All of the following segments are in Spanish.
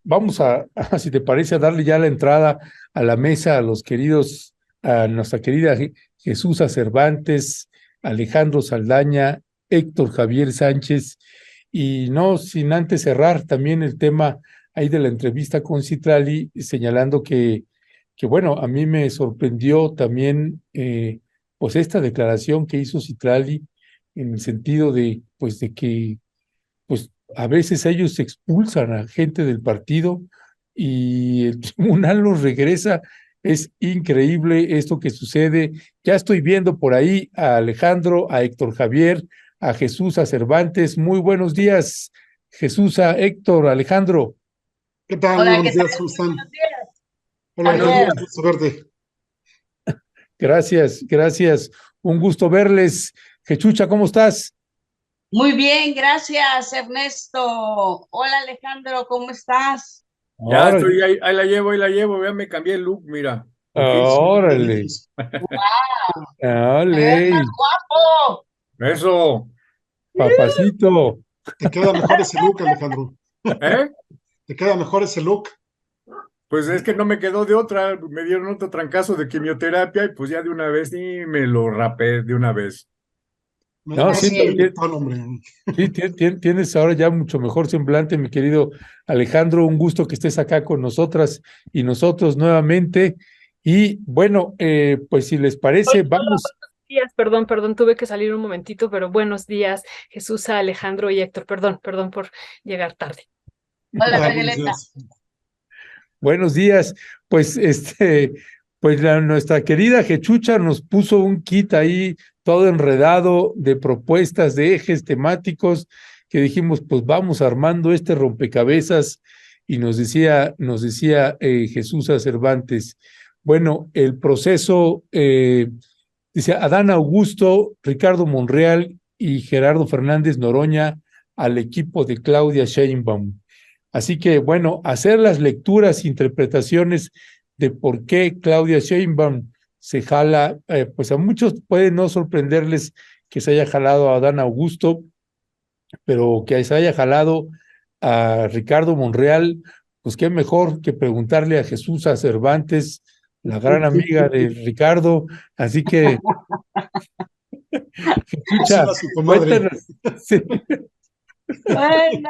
vamos si te parece, a darle ya la entrada a la mesa a los queridos, a nuestra querida Jesús Cervantes, Alejandro Saldaña, Héctor Javier Sánchez, y no sin antes cerrar también el tema ahí de la entrevista con Citlali, señalando que bueno, a mí me sorprendió también pues esta declaración que hizo Citlali en el sentido de pues de que pues a veces ellos expulsan a gente del partido y el tribunal los regresa. Es increíble esto que sucede. Ya estoy viendo por ahí a Alejandro, a Héctor Javier, a Jesús, a Cervantes. Muy buenos días, Jesús, a Héctor, Alejandro. ¿Qué tal? Muy Hola, ¿qué buenos tal? días, ¿cómo están? Buenos días, Hola Buenos Alejandro, Javier. un días. gusto verte. Gracias, gracias. Un gusto verles. Jechucha, ¿cómo estás? Muy bien, gracias, Ernesto. Hola, Alejandro, ¿cómo estás? Ya Órale, estoy, ahí la llevo, ya me cambié el look, mira. Muy órale, bonitos. ¡Wow! Te ves más órale, guapo. Eso, papacito. Te queda mejor ese look, Alejandro. ¿eh? Te queda mejor ese look. Pues es que no me quedó de otra, me dieron otro trancazo de quimioterapia y pues ya de una vez ni me lo rapé de una vez. No, Más sí, Así es. intelectual, hombre. sí, tienes ahora ya mucho mejor semblante, mi querido Alejandro. Un gusto que estés acá con nosotras y nosotros nuevamente. Y bueno, pues si les parece, vamos. Días, perdón, tuve que salir un momentito, pero buenos días, Jesús, Alejandro y Héctor. Perdón por llegar tarde. Hola, Buenos Migueleta. días. Buenos días. Pues pues nuestra querida Jechucha nos puso un kit ahí todo enredado de propuestas, de ejes temáticos, que dijimos, pues vamos armando este rompecabezas, y nos decía Jesús Cervantes, bueno, el proceso, dice Adán Augusto, Ricardo Monreal y Gerardo Fernández Noroña al equipo de Claudia Sheinbaum. Así que, bueno, hacer las lecturas, interpretaciones de por qué Claudia Sheinbaum se jala, pues a muchos puede no sorprenderles que se haya jalado a Adán Augusto, pero que se haya jalado a Ricardo Monreal, pues qué mejor que preguntarle a Jesús a Cervantes, la gran amiga de Ricardo. Así que, Conocida escucha, a su comadre. cuéntanos. Sí. Bueno,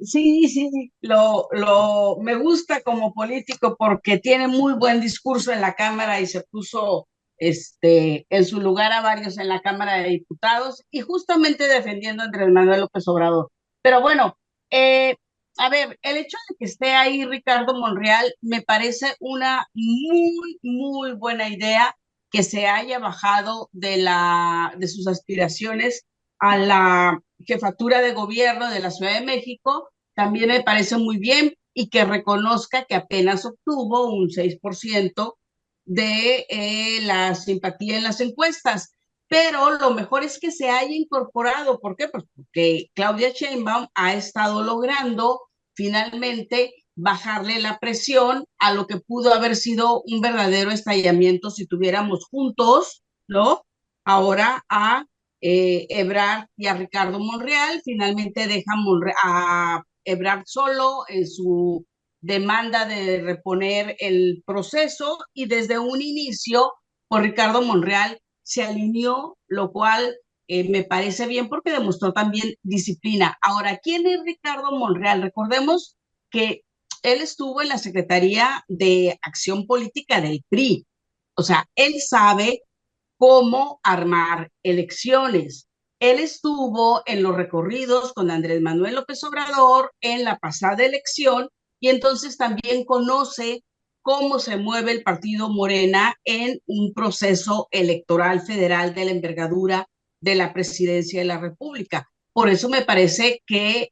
sí, sí, me gusta como político porque tiene muy buen discurso en la Cámara y se puso, en su lugar a varios en la Cámara de Diputados y justamente defendiendo a Andrés Manuel López Obrador. Pero bueno, eh, a ver, el hecho de que esté ahí Ricardo Monreal me parece una muy buena idea que se haya bajado de sus aspiraciones a la jefatura de gobierno de la Ciudad de México, también me parece muy bien y que reconozca que apenas obtuvo un 6% de la simpatía en las encuestas. Pero lo mejor es que se haya incorporado. ¿Por qué? Pues porque Claudia Sheinbaum ha estado logrando finalmente bajarle la presión a lo que pudo haber sido un verdadero estallamiento si tuviéramos juntos, ¿no? Ahora a Ebrard y a Ricardo Monreal. Finalmente deja a Ebrard solo en su demanda de reponer el proceso y desde un inicio, pues Ricardo Monreal se alineó, lo cual me parece bien porque demostró también disciplina. Ahora, ¿quién es Ricardo Monreal? Recordemos que él estuvo en la Secretaría de Acción Política del PRI. O sea, él sabe cómo armar elecciones. Él estuvo en los recorridos con Andrés Manuel López Obrador en la pasada elección y entonces también conoce cómo se mueve el partido Morena en un proceso electoral federal de la envergadura de la presidencia de la República. Por eso me parece que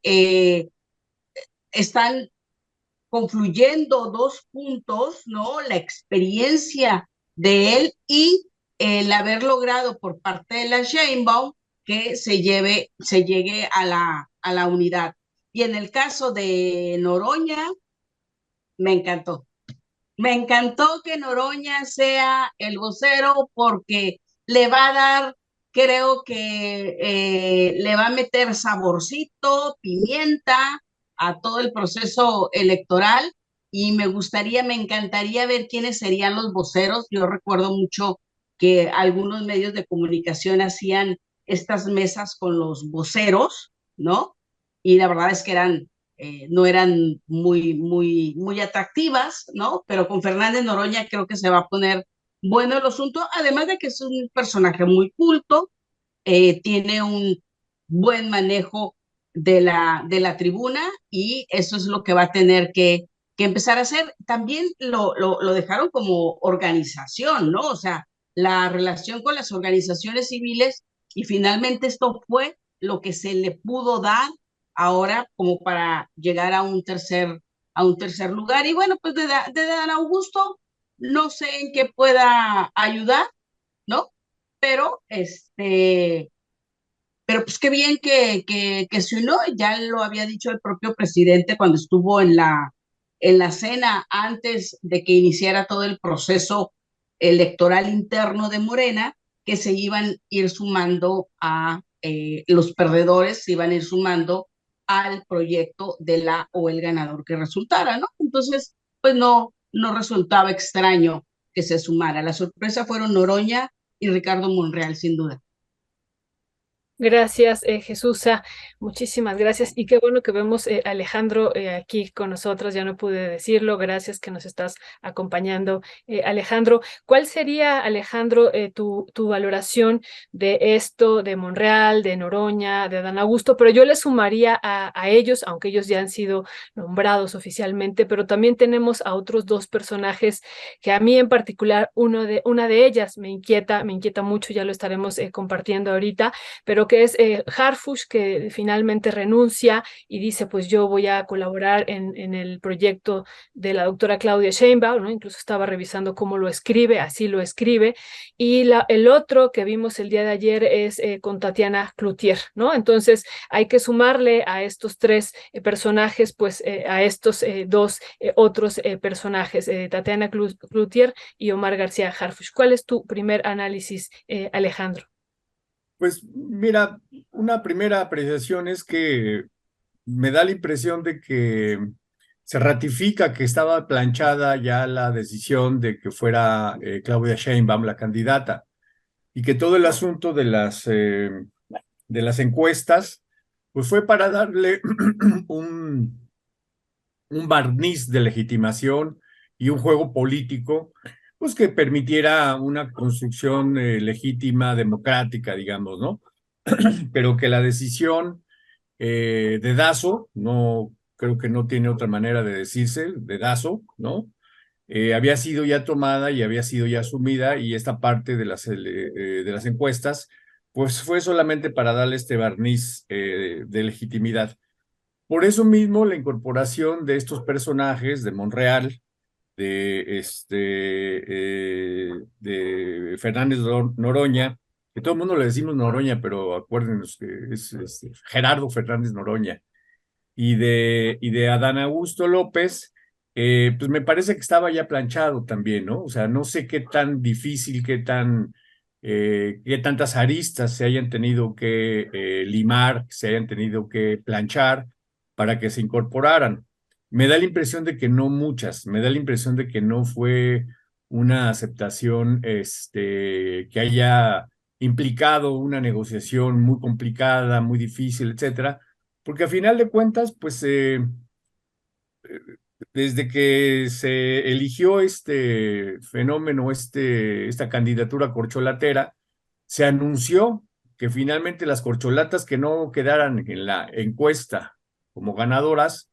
están confluyendo dos puntos, ¿no? La experiencia de él y el haber logrado por parte de la Sheinbaum que se llegue a la unidad. Y en el caso de Noroña, me encantó. Me encantó que Noroña sea el vocero porque le va a dar, creo que le va a meter saborcito, pimienta, a todo el proceso electoral y me encantaría ver quiénes serían los voceros. Yo recuerdo mucho que algunos medios de comunicación hacían estas mesas con los voceros, ¿no? Y la verdad es que no eran muy atractivas, ¿no? Pero con Fernández Noroña creo que se va a poner bueno el asunto, además de que es un personaje muy culto, tiene un buen manejo de la tribuna y eso es lo que va a tener que empezar a hacer. También lo dejaron como organización, ¿no? O sea, la relación con las organizaciones civiles y finalmente esto fue lo que se le pudo dar ahora como para llegar a un tercer lugar. Y bueno, pues de Dan Augusto no sé en qué pueda ayudar, ¿no? Pero pero pues qué bien que se unió, ya lo había dicho el propio presidente cuando estuvo en la cena antes de que iniciara todo el proceso electoral interno de Morena, que se iban a ir sumando los perdedores, se iban a ir sumando al proyecto de la o el ganador que resultara, ¿no? Entonces, pues no resultaba extraño que se sumara. La sorpresa fueron Noroña y Ricardo Monreal, sin duda. Gracias, Jesús. Muchísimas gracias. Y qué bueno que vemos a Alejandro aquí con nosotros. Ya no pude decirlo. Gracias que nos estás acompañando, Alejandro. ¿Cuál sería, Alejandro, tu valoración de esto, de Monreal, de Noroña, de Dan Augusto? Pero yo le sumaría a ellos, aunque ellos ya han sido nombrados oficialmente, pero también tenemos a otros dos personajes que a mí en particular, una de ellas me inquieta mucho, ya lo estaremos compartiendo ahorita, pero que es Harfush, que finalmente renuncia y dice, pues yo voy a colaborar en el proyecto de la doctora Claudia Sheinbaum, ¿no? Incluso estaba revisando cómo lo escribe, así lo escribe. Y el otro que vimos el día de ayer es con Tatiana Cloutier, ¿no? Entonces hay que sumarle a estos tres personajes, pues a estos dos otros personajes, Tatiana Cloutier y Omar García Harfush. ¿Cuál es tu primer análisis, Alejandro? Pues mira, una primera apreciación es que me da la impresión de que se ratifica que estaba planchada ya la decisión de que fuera Claudia Sheinbaum la candidata y que todo el asunto de las encuestas pues fue para darle un barniz de legitimación y un juego político pues que permitiera una construcción legítima, democrática, digamos, ¿no? Pero que la decisión dedazo, no creo que no tiene otra manera de decirse, dedazo, ¿no? Había sido ya tomada y había sido ya asumida y esta parte de las encuestas, pues fue solamente para darle este barniz de legitimidad. Por eso mismo la incorporación de estos personajes de Monreal, de Fernández Noroña, que todo el mundo le decimos Noroña, pero acuérdenos que es Gerardo Fernández Noroña, y de Adán Augusto López, pues me parece que estaba ya planchado también, ¿no? O sea, no sé qué tan difícil, qué tantas aristas se hayan tenido que limar, se hayan tenido que planchar para que se incorporaran. Me da la impresión de que no muchas, me da la impresión de que no fue una aceptación que haya implicado una negociación muy complicada, muy difícil, etcétera, porque a final de cuentas, pues desde que se eligió este fenómeno, esta candidatura corcholatera, se anunció que finalmente las corcholatas que no quedaran en la encuesta como ganadoras,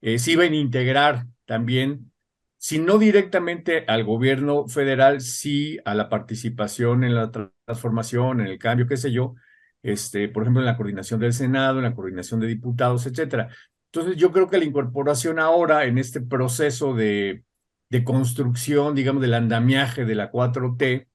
se iban a integrar también, si no directamente al gobierno federal, sí a la participación en la transformación, en el cambio, qué sé yo, por ejemplo, en la coordinación del Senado, en la coordinación de diputados, etcétera. Entonces, yo creo que la incorporación ahora en este proceso de construcción, digamos, del andamiaje de la 4T,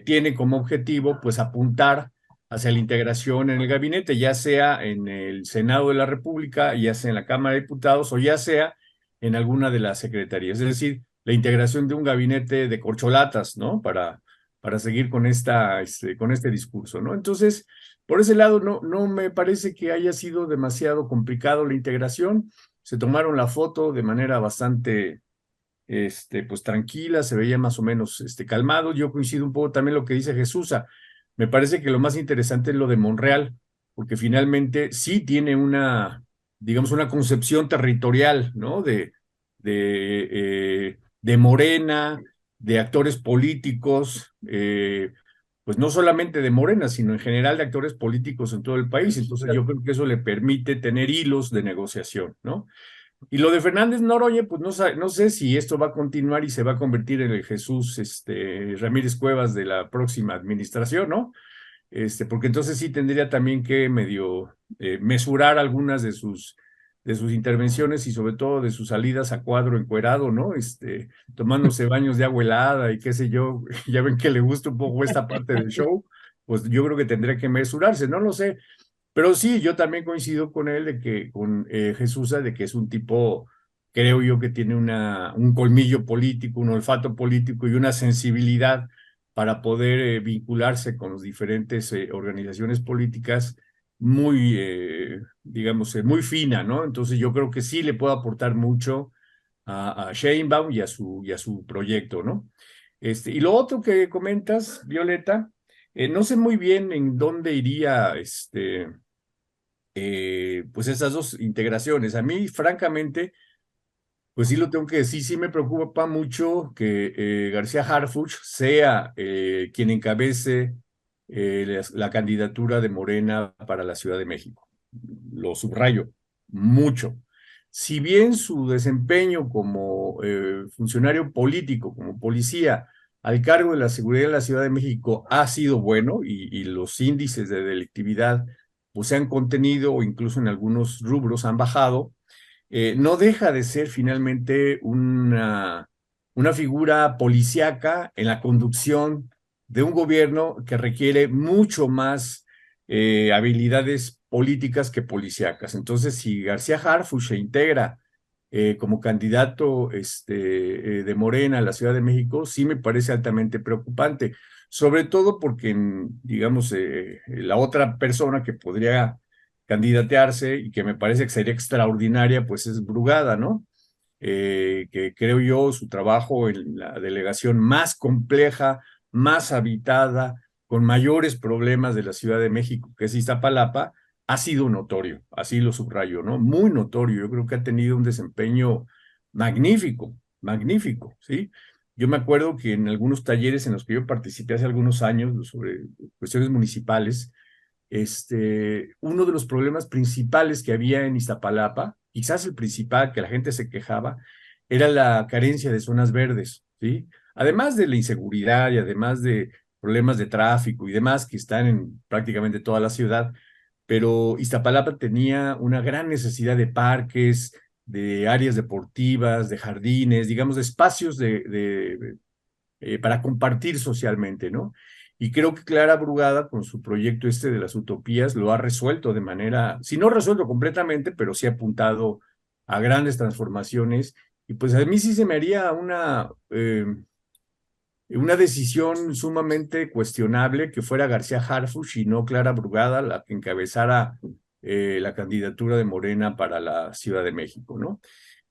tiene como objetivo, pues, apuntar hacia la integración en el gabinete, ya sea en el Senado de la República, ya sea en la Cámara de Diputados o ya sea en alguna de las secretarías. Es decir, la integración de un gabinete de corcholatas, ¿no? para seguir con este discurso, ¿no? Entonces, por ese lado, no me parece que haya sido demasiado complicado la integración. Se tomaron la foto de manera bastante, pues tranquila, se veía más o menos calmado. Yo coincido un poco también lo que dice Jesús. Me parece que lo más interesante es lo de Monreal, porque finalmente sí tiene digamos, una concepción territorial, ¿no? De Morena, de actores políticos, pues no solamente de Morena, sino en general de actores políticos en todo el país. Entonces yo creo que eso le permite tener hilos de negociación, ¿no? Y lo de Fernández Noroña, pues no sé si esto va a continuar y se va a convertir en el Jesús Ramírez Cuevas de la próxima administración, ¿no? Porque entonces sí tendría también que medio mesurar algunas de sus intervenciones y sobre todo de sus salidas a cuadro encuerado, ¿no? Tomándose baños de agua helada y qué sé yo, ya ven que le gusta un poco esta parte del show, pues yo creo que tendría que mesurarse, no lo sé. Pero sí, yo también coincido con él, con Jesús, de que es un tipo, creo yo, que tiene un colmillo político, un olfato político y una sensibilidad para poder vincularse con las diferentes organizaciones políticas muy, digamos, muy fina, ¿no? Entonces yo creo que sí le puedo aportar mucho a Sheinbaum y a su proyecto, ¿no? Y lo otro que comentas, Violeta, no sé muy bien en dónde iría pues esas dos integraciones. A mí, francamente, pues sí lo tengo que decir, sí me preocupa mucho que García Harfuch sea quien encabece la candidatura de Morena para la Ciudad de México. Lo subrayo mucho. Si bien su desempeño como funcionario político, como policía, al cargo de la seguridad de la Ciudad de México ha sido bueno y los índices de delictividad pues se han contenido o incluso en algunos rubros han bajado, no deja de ser finalmente una figura policíaca en la conducción de un gobierno que requiere mucho más habilidades políticas que policíacas. Entonces, si García Harfuch se integra como candidato de Morena a la Ciudad de México, sí me parece altamente preocupante, sobre todo porque, digamos, la otra persona que podría candidatearse y que me parece que sería extraordinaria, pues es Brugada, ¿no? Que creo yo su trabajo en la delegación más compleja, más habitada, con mayores problemas de la Ciudad de México, que es Iztapalapa, ha sido notorio, así lo subrayo, ¿no? Muy notorio. Yo creo que ha tenido un desempeño magnífico, magnífico, ¿sí? Yo me acuerdo que en algunos talleres en los que yo participé hace algunos años sobre cuestiones municipales, uno de los problemas principales que había en Iztapalapa, quizás el principal que la gente se quejaba, era la carencia de zonas verdes, ¿sí? Además de la inseguridad y además de problemas de tráfico y demás que están en prácticamente toda la ciudad, pero Iztapalapa tenía una gran necesidad de parques, de áreas deportivas, de jardines, digamos, de espacios para compartir socialmente, ¿no? Y creo que Clara Brugada, con su proyecto de las utopías, lo ha resuelto de manera, si no resuelto completamente, pero sí ha apuntado a grandes transformaciones. Y pues a mí sí se me haría una decisión sumamente cuestionable que fuera García Harfuch y no Clara Brugada la que encabezara la candidatura de Morena para la Ciudad de México, ¿no?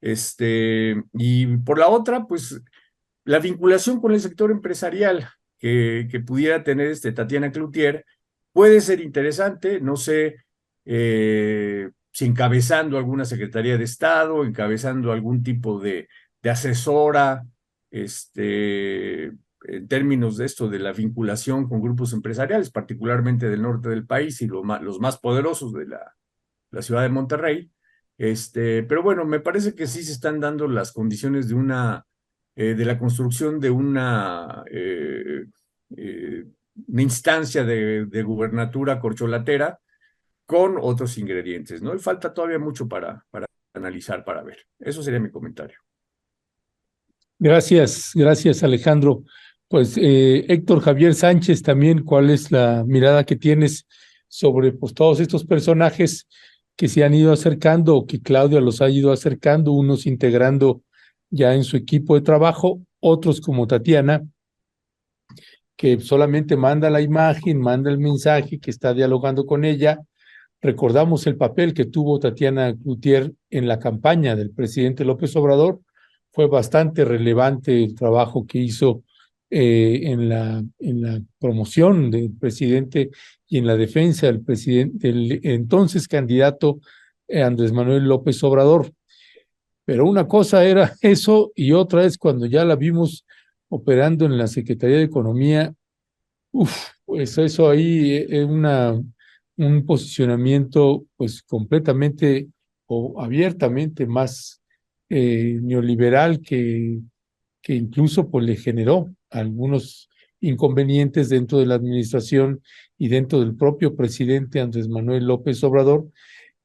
Y por la otra, pues la vinculación con el sector empresarial que pudiera tener Tatiana Cloutier puede ser interesante, no sé si encabezando alguna Secretaría de Estado, encabezando algún tipo de asesora, en términos de esto, de la vinculación con grupos empresariales, particularmente del norte del país y los más poderosos de la ciudad de Monterrey. Pero bueno, me parece que sí se están dando las condiciones de la construcción de una instancia de gubernatura corcholatera con otros ingredientes, ¿no? Y falta todavía mucho para analizar, para ver. Eso sería mi comentario. Gracias Alejandro. Pues Héctor Javier Sánchez también, ¿cuál es la mirada que tienes sobre pues, todos estos personajes que se han ido acercando o que Claudia los ha ido acercando, unos integrando ya en su equipo de trabajo, otros como Tatiana, que solamente manda la imagen, manda el mensaje, que está dialogando con ella. Recordamos el papel que tuvo Tatiana Cloutier en la campaña del presidente López Obrador. Fue bastante relevante el trabajo que hizo en la promoción del presidente y en la defensa del presidente, del entonces candidato Andrés Manuel López Obrador. Pero una cosa era eso y otra es cuando ya la vimos operando en la Secretaría de Economía. Pues eso ahí es un posicionamiento pues completamente o abiertamente más neoliberal que incluso pues le generó algunos inconvenientes dentro de la administración y dentro del propio presidente Andrés Manuel López Obrador,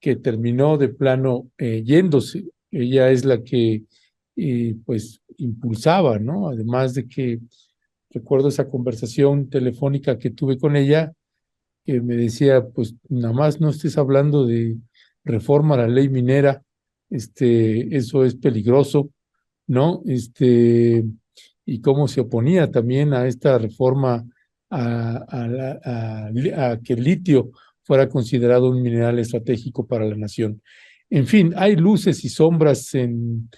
que terminó de plano yéndose. Ella es la que pues impulsaba, ¿no? Además de que recuerdo esa conversación telefónica que tuve con ella, que me decía, pues nada más no estés hablando de reforma a la ley minera, eso es peligroso, ¿no? Y cómo se oponía también a esta reforma a que el litio fuera considerado un mineral estratégico para la nación. En fin, hay luces y sombras en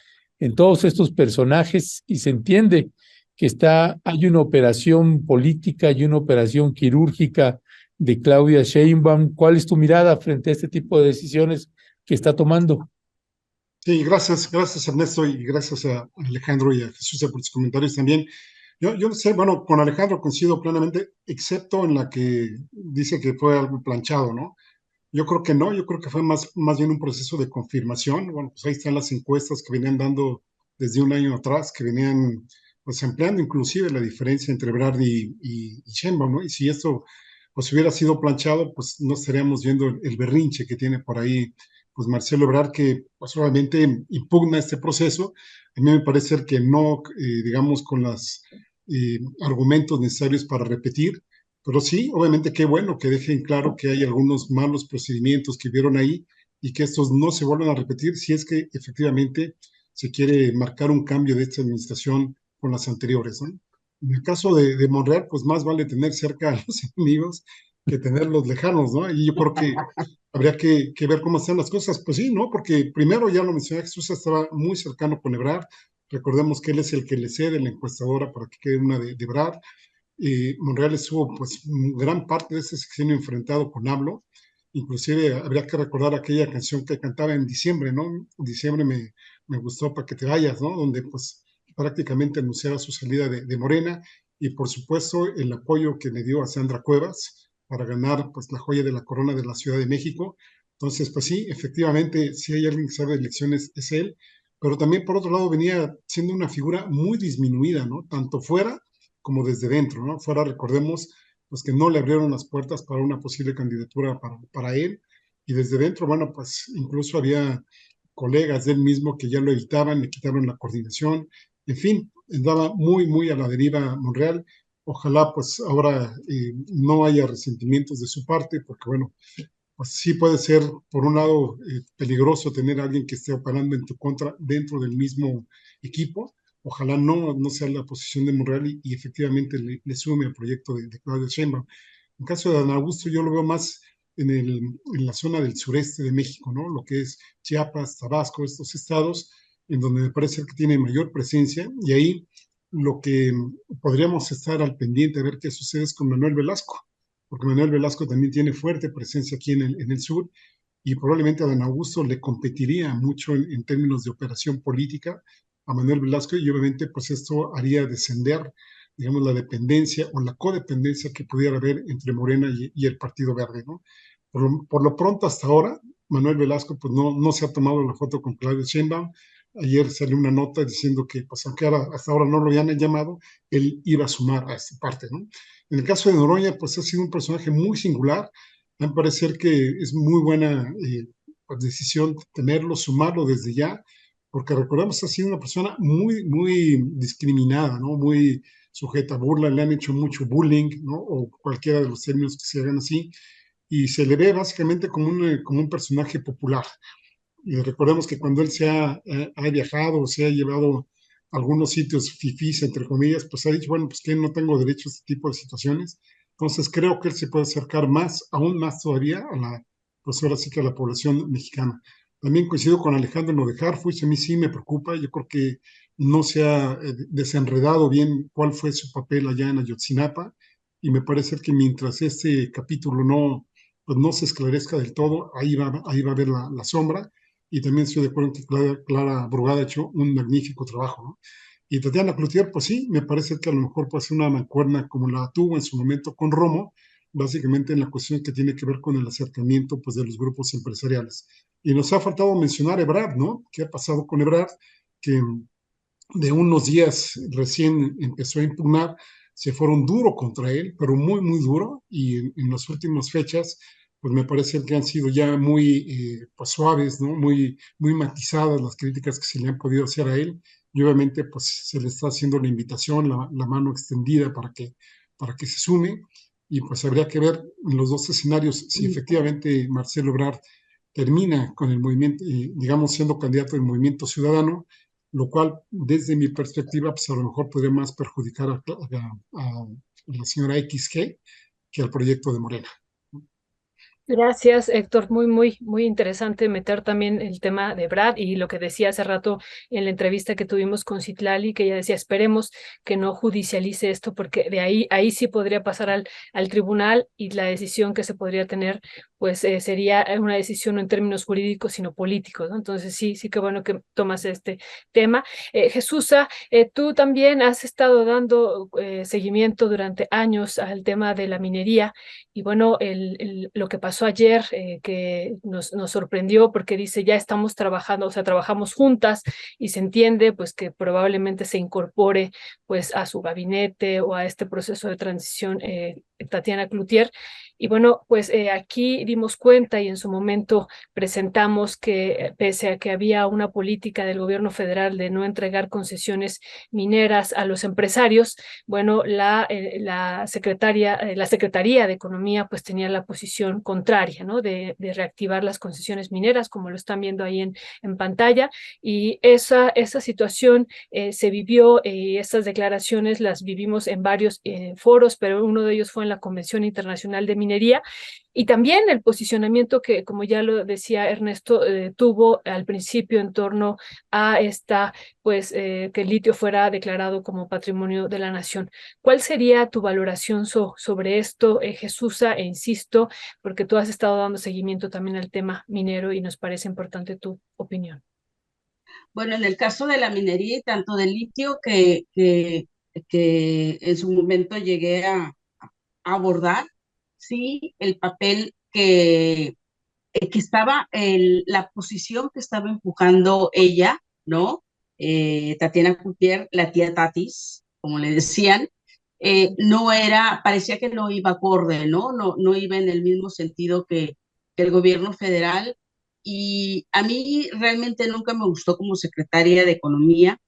todos estos personajes y se entiende que hay una operación política y una operación quirúrgica de Claudia Sheinbaum. ¿Cuál es tu mirada frente a este tipo de decisiones que está tomando? Sí, gracias Ernesto y gracias a Alejandro y a Jesús por sus comentarios también. Yo no sé, bueno, con Alejandro coincido plenamente, excepto en la que dice que fue algo planchado, ¿no? Yo creo que no, yo creo que fue más bien un proceso de confirmación. Bueno, pues ahí están las encuestas que venían dando desde un año atrás, que venían pues ampliando inclusive la diferencia entre Ebrard y Sheinbaum, ¿no? Y si esto pues hubiera sido planchado, pues no estaríamos viendo el berrinche que tiene por ahí pues Marcelo Ebrard, que pues obviamente impugna este proceso. A mí me parece que no, digamos, con los argumentos necesarios para repetir, pero sí, obviamente qué bueno que dejen claro que hay algunos malos procedimientos que vieron ahí y que estos no se vuelvan a repetir si es que efectivamente se quiere marcar un cambio de esta administración con las anteriores, ¿no? En el caso de Monreal, pues más vale tener cerca a los enemigos que tenerlos lejanos, ¿no? Y yo creo que habría que ver cómo están las cosas. Pues sí, ¿no? Porque primero, ya lo mencioné, Jesús estaba muy cercano con Ebrard. Recordemos que él es el que le cede la encuestadora para que quede una de Ebrard. Monreal estuvo pues gran parte de ese sexenio enfrentado con AMLO. Inclusive habría que recordar aquella canción que cantaba en diciembre, ¿no? En diciembre me gustó para que te vayas, ¿no? Donde pues prácticamente anunciaba su salida de Morena y por supuesto el apoyo que le dio a Sandra Cuevas para ganar pues la joya de la corona de la Ciudad de México. Entonces pues sí, efectivamente, si hay alguien que sabe de elecciones es él, pero también por otro lado venía siendo una figura muy disminuida, ¿no? Tanto fuera como desde dentro, ¿no? Fuera, recordemos, pues que no le abrieron las puertas para una posible candidatura para él, y desde dentro, bueno, pues incluso había colegas de él mismo que ya lo evitaban, le quitaron la coordinación, en fin, andaba muy a la deriva Monreal. Ojalá pues ahora no haya resentimientos de su parte, porque bueno, pues sí puede ser, por un lado, peligroso tener a alguien que esté operando en tu contra dentro del mismo equipo. Ojalá no sea la posición de Monreal y efectivamente le sume al proyecto de Claudia Sheinbaum. En caso de Dan Augusto, yo lo veo más en la zona del sureste de México, ¿no? Lo que es Chiapas, Tabasco, estos estados, en donde me parece que tiene mayor presencia, y ahí lo que podríamos estar al pendiente a ver qué sucede es con Manuel Velasco, porque Manuel Velasco también tiene fuerte presencia aquí en el sur, y probablemente a Dan Augusto le competiría mucho en términos de operación política a Manuel Velasco, y obviamente pues esto haría descender, digamos, la dependencia o la codependencia que pudiera haber entre Morena y el Partido Verde, ¿no? Por lo pronto, hasta ahora, Manuel Velasco pues no se ha tomado la foto con Claudia Sheinbaum. Ayer salió una nota diciendo que, pues, aunque hasta ahora no lo habían llamado, él iba a sumar a esta parte, ¿no? En el caso de Noroña, pues ha sido un personaje muy singular. A mí me parece que es muy buena pues, decisión tenerlo, sumarlo desde ya, porque recordemos que ha sido una persona muy discriminada, ¿no? Muy sujeta a burla, le han hecho mucho bullying, ¿no? O cualquiera de los términos que se hagan así, y se le ve básicamente como un personaje popular. Y recordemos que cuando él ha viajado, se ha llevado algunos sitios fifís, entre comillas, pues ha dicho, bueno, pues que no tengo derecho a este tipo de situaciones. Entonces creo que él se puede acercar más, aún más todavía, pues ahora sí que a la población mexicana. También coincido con Alejandro en lo de Harfuch, a mí sí me preocupa, yo creo que no se ha desenredado bien cuál fue su papel allá en Ayotzinapa, y me parece que mientras este capítulo pues no se esclarezca del todo, ahí va a haber la sombra, y también estoy de acuerdo en que Clara Brugada ha hecho un magnífico trabajo, ¿no? Y Tatiana Cloutier, pues sí, me parece que a lo mejor puede ser una mancuerna como la tuvo en su momento con Romo, básicamente en la cuestión que tiene que ver con el acercamiento pues, de los grupos empresariales. Y nos ha faltado mencionar Ebrard, ¿no? ¿Qué ha pasado con Ebrard? Que de unos días recién empezó a impugnar, se fueron duro contra él, pero muy, muy duro, y en las últimas fechas, pues me parece que han sido ya muy pues suaves, ¿no? Muy, muy matizadas las críticas que se le han podido hacer a él, y obviamente pues se le está haciendo la invitación, la mano extendida para que se sume, y pues habría que ver en los dos escenarios si efectivamente Marcelo Ebrard termina con el movimiento, digamos, siendo candidato del Movimiento Ciudadano, lo cual desde mi perspectiva pues a lo mejor podría más perjudicar a la señora XG que al proyecto de Morena. Gracias, Héctor. Muy interesante meter también el tema de Brad y lo que decía hace rato en la entrevista que tuvimos con Citlali, que ella decía, esperemos que no judicialice esto, porque de ahí sí podría pasar al tribunal y la decisión que se podría tener, pues sería una decisión no en términos jurídicos, sino políticos, ¿no? Entonces sí que bueno que tomas este tema. Jesusa, tú también has estado dando seguimiento durante años al tema de la minería. Y bueno, lo que pasó ayer, que nos sorprendió porque dice, ya estamos trabajando, o sea, trabajamos juntas y se entiende pues que probablemente se incorpore pues a su gabinete o a este proceso de transición Tatiana Cloutier. Y bueno, pues aquí dimos cuenta y en su momento presentamos que pese a que había una política del gobierno federal de no entregar concesiones mineras a los empresarios, bueno, la Secretaría de Economía pues tenía la posición contraria, ¿no? De reactivar las concesiones mineras, como lo están viendo ahí en pantalla, y esa situación se vivió, estas declaraciones las vivimos en varios foros, pero uno de ellos fue en la Convención Internacional de Minería, y también el posicionamiento que, como ya lo decía Ernesto, tuvo al principio en torno a esta, pues, que el litio fuera declarado como patrimonio de la nación. ¿Cuál sería tu valoración sobre esto, Jesusa? E insisto, porque tú has estado dando seguimiento también al tema minero y nos parece importante tu opinión. Bueno, en el caso de la minería y tanto del litio que en su momento llegué a abordar, sí, el papel que estaba, la posición que estaba empujando ella, ¿no? Tatiana Cloutier, la tía Tatis, como le decían, no era, parecía que no iba acorde, ¿no? No iba en el mismo sentido que el gobierno federal. Y a mí realmente nunca me gustó como secretaria de Economía,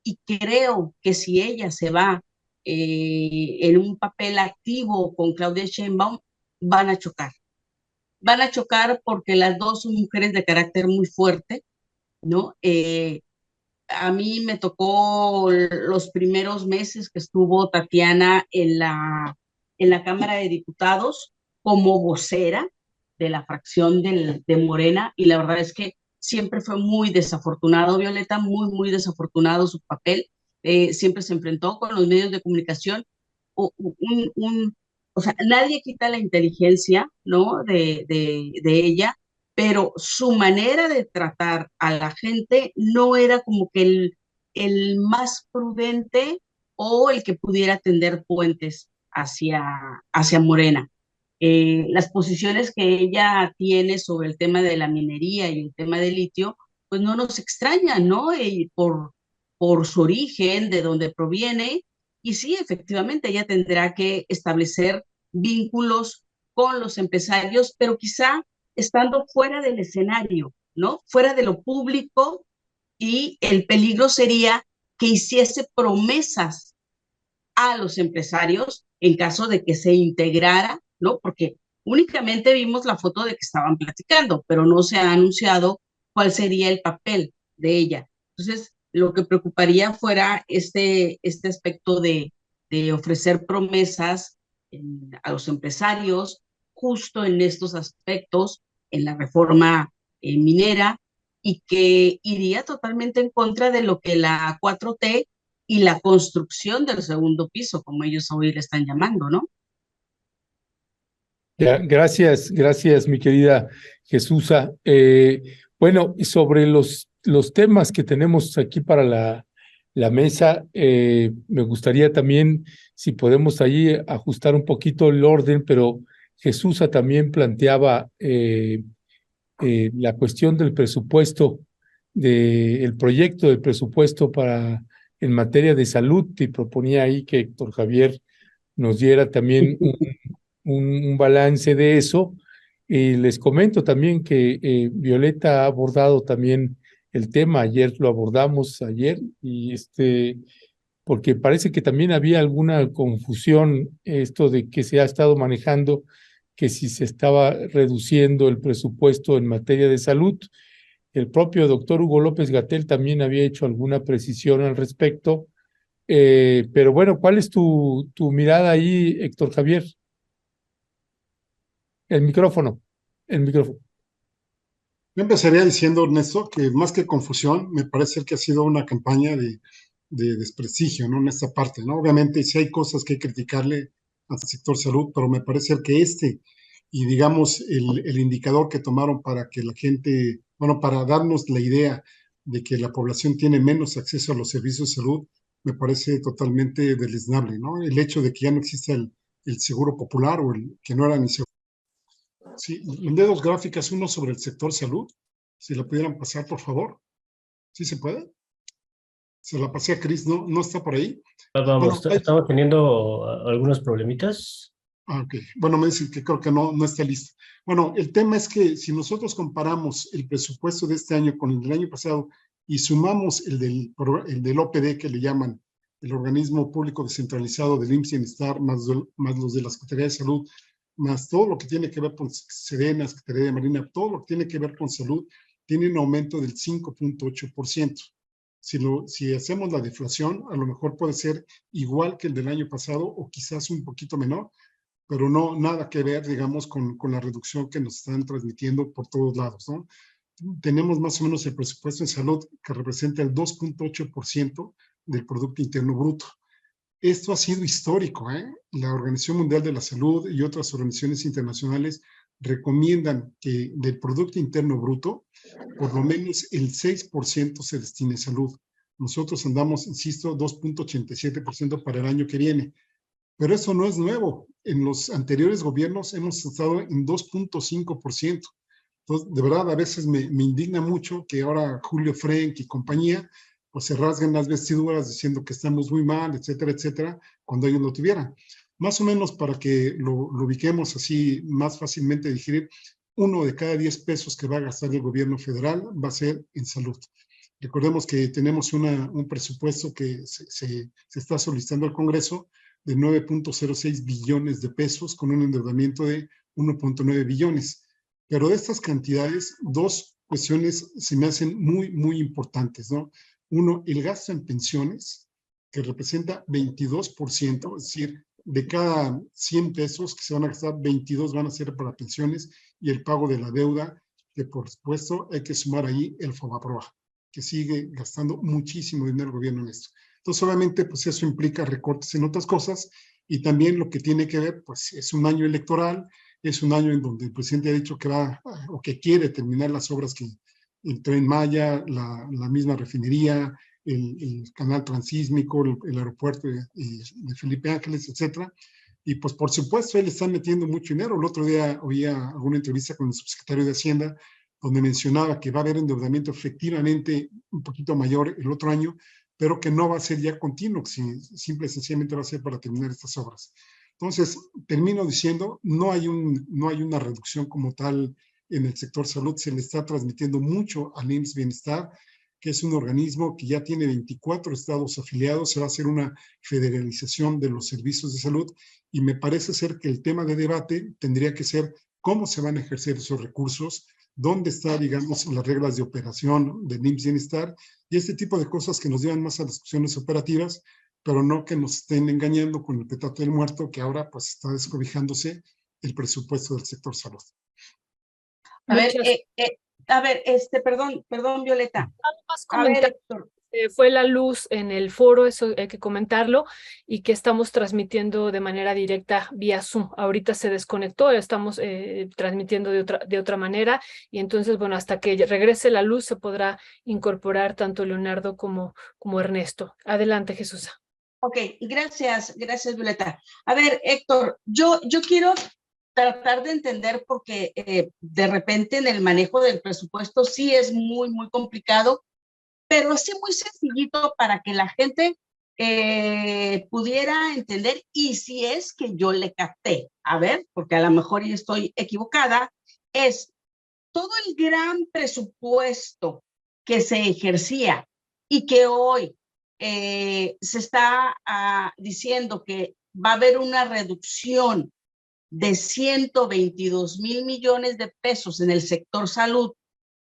y creo que si ella se va en un papel activo con Claudia Sheinbaum, van a chocar. Van a chocar porque las dos son mujeres de carácter muy fuerte, ¿no? A mí me tocó los primeros meses que estuvo Tatiana en la Cámara de Diputados como vocera de la fracción de Morena, y la verdad es que siempre fue muy desafortunado, Violeta, muy desafortunado su papel. Siempre se enfrentó con los medios de comunicación. Un, un, o sea, nadie quita la inteligencia, ¿no? De ella, pero su manera de tratar a la gente no era como que el más prudente o el que pudiera tender puentes hacia Morena. Las posiciones que ella tiene sobre el tema de la minería y el tema del litio, pues no nos extrañan, ¿no? Por su origen, de dónde proviene, y sí, efectivamente, ella tendrá que establecer vínculos con los empresarios, pero quizá estando fuera del escenario, ¿no? Fuera de lo público, y el peligro sería que hiciese promesas a los empresarios en caso de que se integrara, ¿no? Porque únicamente vimos la foto de que estaban platicando, pero no se ha anunciado cuál sería el papel de ella. Entonces, lo que preocuparía fuera este aspecto de ofrecer promesas a los empresarios justo en estos aspectos, en la reforma minera, y que iría totalmente en contra de lo que la 4T y la construcción del segundo piso, como ellos hoy le están llamando, ¿no? Ya, gracias, mi querida Jesusa. Bueno, y sobre los temas que tenemos aquí para la mesa, me gustaría también, si podemos ahí ajustar un poquito el orden, pero Jesusa también planteaba la cuestión del presupuesto, el proyecto del presupuesto en materia de salud, y proponía ahí que Héctor Javier nos diera también un balance de eso. Y les comento también que Violeta ha abordado también el tema, ayer lo abordamos y porque parece que también había alguna confusión, esto de que se ha estado manejando, que si se estaba reduciendo el presupuesto en materia de salud. El propio doctor Hugo López-Gatell también había hecho alguna precisión al respecto. Pero bueno, ¿cuál es tu mirada ahí, Héctor Javier? El micrófono, el micrófono. Yo empezaría diciendo, Ernesto, que más que confusión, me parece que ha sido una campaña de desprestigio, ¿no? En esta parte, ¿no? Obviamente, sí hay cosas que criticarle al sector salud, pero me parece que y digamos, el indicador que tomaron para que la gente, bueno, para darnos la idea de que la población tiene menos acceso a los servicios de salud, me parece totalmente deleznable, ¿no? El hecho de que ya no existe el seguro popular o el que no era ni seguro. Sí, mandé dos gráficas, uno sobre el sector salud, si la pudieran pasar, por favor. ¿Sí se puede? Se la pasé a Cris, ¿no está por ahí? Vamos, Bueno, estamos teniendo algunos problemitas. ok. Bueno, me dicen que creo que no está listo. Bueno, el tema es que si nosotros comparamos el presupuesto de este año con el del año pasado y sumamos el del OPD, que le llaman el organismo público descentralizado del IMSS Bienestar, más los de la Secretaría de Salud, más todo lo que tiene que ver con Sedena, Secretaría de Marina, todo lo que tiene que ver con salud, tiene un aumento del 5.8%. Si hacemos la deflación, a lo mejor puede ser igual que el del año pasado o quizás un poquito menor, pero no nada que ver, digamos, con la reducción que nos están transmitiendo por todos lados, ¿no? Tenemos más o menos el presupuesto en salud que representa el 2.8% del Producto Interno Bruto. Esto ha sido histórico, ¿eh? La Organización Mundial de la Salud y otras organizaciones internacionales recomiendan que del Producto Interno Bruto, por lo menos el 6% se destine a salud. Nosotros andamos, insisto, 2.87% para el año que viene. Pero eso no es nuevo. En los anteriores gobiernos hemos estado en 2.5%. Entonces, de verdad, a veces me indigna mucho que ahora Julio Frenk y compañía pues se rasguen las vestiduras diciendo que estamos muy mal, etcétera, etcétera, cuando ellos lo tuvieran. Más o menos para que lo ubiquemos así más fácilmente digerir, 1 de cada 10 pesos que va a gastar el gobierno federal va a ser en salud. Recordemos que tenemos un presupuesto que se está solicitando al Congreso de 9.06 billones de pesos con un endeudamiento de 1.9 billones. Pero de estas cantidades, dos cuestiones se me hacen muy, muy importantes, ¿no? Uno, el gasto en pensiones, que representa 22%, es decir, de cada 100 pesos que se van a gastar, 22 van a ser para pensiones y el pago de la deuda, que por supuesto hay que sumar ahí el FOBAPROA, que sigue gastando muchísimo dinero el gobierno en esto. Entonces, obviamente, pues eso implica recortes en otras cosas y también lo que tiene que ver, pues es un año electoral, es un año en donde el presidente ha dicho que va o que quiere terminar las obras que el Tren Maya, la misma refinería, el canal transísmico, el aeropuerto de Felipe Ángeles, etcétera. Y pues por supuesto, él está metiendo mucho dinero. El otro día oía alguna entrevista con el subsecretario de Hacienda, donde mencionaba que va a haber endeudamiento efectivamente un poquito mayor el otro año, pero que no va a ser ya continuo, simple y sencillamente va a ser para terminar estas obras. Entonces, termino diciendo, no hay una reducción como tal en el sector salud, se le está transmitiendo mucho al IMSS Bienestar, que es un organismo que ya tiene 24 estados afiliados, se va a hacer una federalización de los servicios de salud y me parece ser que el tema de debate tendría que ser cómo se van a ejercer esos recursos, dónde está, digamos, las reglas de operación del IMSS Bienestar y este tipo de cosas que nos llevan más a las discusiones operativas, pero no que nos estén engañando con el petate del muerto, que ahora pues está descobijándose el presupuesto del sector salud. A ver, Muchas perdón, Violeta. Nada más A ver, comentar, Héctor. fue la luz en el foro, eso hay que comentarlo, y que estamos transmitiendo de manera directa vía Zoom. Ahorita se desconectó, estamos transmitiendo de otra manera, y entonces, bueno, hasta que regrese la luz se podrá incorporar tanto Leonardo como Ernesto. Adelante, Jesús. Ok, gracias, Violeta. A ver, Héctor, yo quiero tratar de entender porque de repente en el manejo del presupuesto sí es muy complicado, pero sí muy sencillito para que la gente pudiera entender, y si es que yo le capté, a ver, porque a lo mejor yo estoy equivocada, es todo el gran presupuesto que se ejercía y que hoy se está diciendo que va a haber una reducción de 122,000 millones de pesos en el sector salud.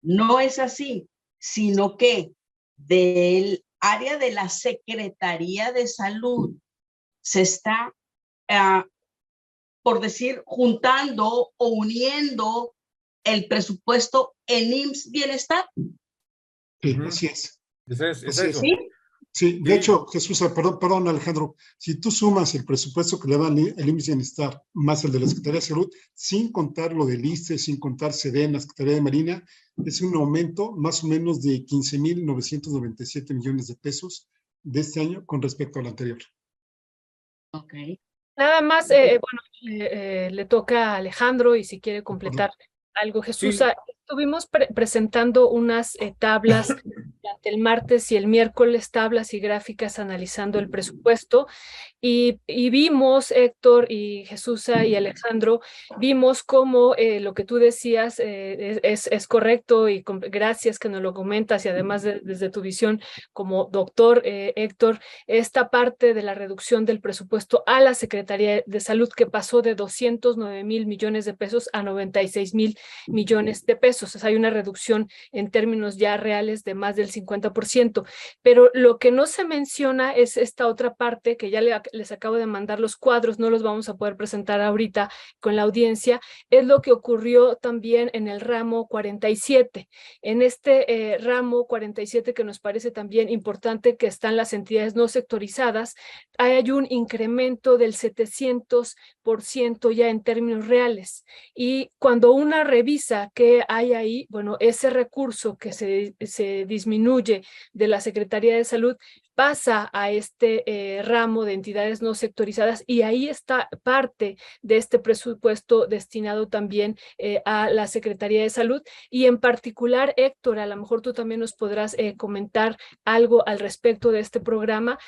No es así, sino que del área de la Secretaría de Salud se está, por decir, juntando o uniendo el presupuesto en IMSS Bienestar. Sí, así es. Es Así eso. ¿Sí? Sí, de hecho, Jesús, perdón, Alejandro, si tú sumas el presupuesto que le dan el IMSS Bienestar más el de la Secretaría de Salud, sin contar lo del ISSSTE, sin contar SEDENA, Secretaría de Marina, es un aumento más o menos de 15,997 millones de pesos de este año con respecto al anterior. Ok. Nada más, le toca a Alejandro, y si quiere completar algo, Jesús. Sí. Estuvimos presentando unas tablas durante el martes y el miércoles, tablas y gráficas analizando el presupuesto, y vimos, Héctor y Jesús y Alejandro, vimos cómo lo que tú decías es correcto, y gracias que nos lo comentas, y además desde tu visión como doctor, Héctor, esta parte de la reducción del presupuesto a la Secretaría de Salud, que pasó de 209,000 millones de pesos a 96,000 millones de pesos. O sea, hay una reducción en términos ya reales de más del 50%, pero lo que no se menciona es esta otra parte, que ya les acabo de mandar los cuadros, no los vamos a poder presentar ahorita con la audiencia, es lo que ocurrió también en el ramo 47. En este ramo 47, que nos parece también importante, que están las entidades no sectorizadas, hay un incremento del 700% ya en términos reales. Y cuando una revisa qué hay ahí, bueno, ese recurso que se disminuye de la Secretaría de Salud pasa a este ramo de entidades no sectorizadas, y ahí está parte de este presupuesto destinado también a la Secretaría de Salud. Y en particular, Héctor, a lo mejor tú también nos podrás comentar algo al respecto de este programa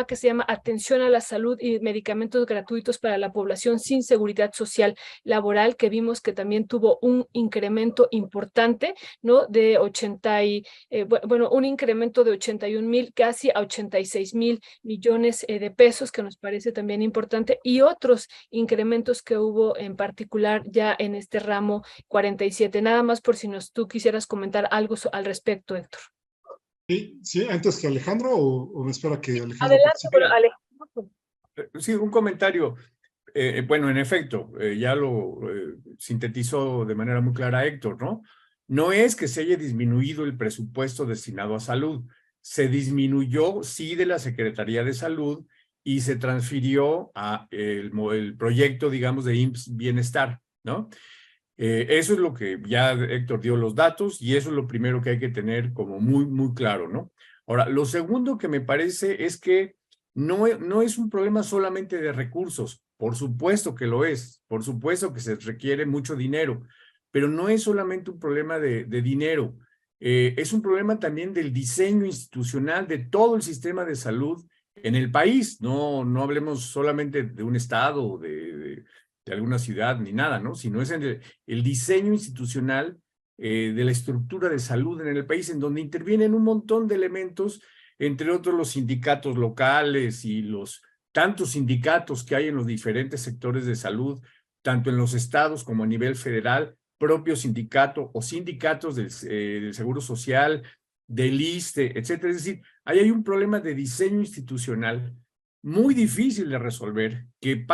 que se llama Atención a la Salud y Medicamentos Gratuitos para la Población sin Seguridad Social Laboral, que vimos que también tuvo un incremento importante, ¿no? De un incremento de 81,000, casi a 86,000 millones de pesos, que nos parece también importante, y otros incrementos que hubo en particular ya en este ramo 47. Nada más por si tú quisieras comentar algo al respecto, Héctor. Sí, antes que Alejandro, o me espera que Alejandro Adelante, participe. Alejandro. Sí, un comentario. Bueno, en efecto, ya lo sintetizó de manera muy clara Héctor, ¿no? No es que se haya disminuido el presupuesto destinado a salud, se disminuyó, sí, de la Secretaría de Salud, y se transfirió a el proyecto, digamos, de IMSS Bienestar, ¿no? Eso es lo que ya Héctor dio los datos, y eso es lo primero que hay que tener como muy claro, ¿no? Ahora, lo segundo que me parece es que no es un problema solamente de recursos. Por supuesto que lo es, por supuesto que se requiere mucho dinero, pero no es solamente un problema de dinero, es un problema también del diseño institucional de todo el sistema de salud en el país. No hablemos solamente de un estado o de alguna ciudad ni nada, ¿no? Sino es en el diseño institucional de la estructura de salud en el país, en donde intervienen un montón de elementos, entre otros los sindicatos locales y los tantos sindicatos que hay en los diferentes sectores de salud, tanto en los estados como a nivel federal, propio sindicato o sindicatos del Seguro Social, del ISSSTE, etcétera. Es decir, ahí hay un problema de diseño institucional muy difícil de resolver, que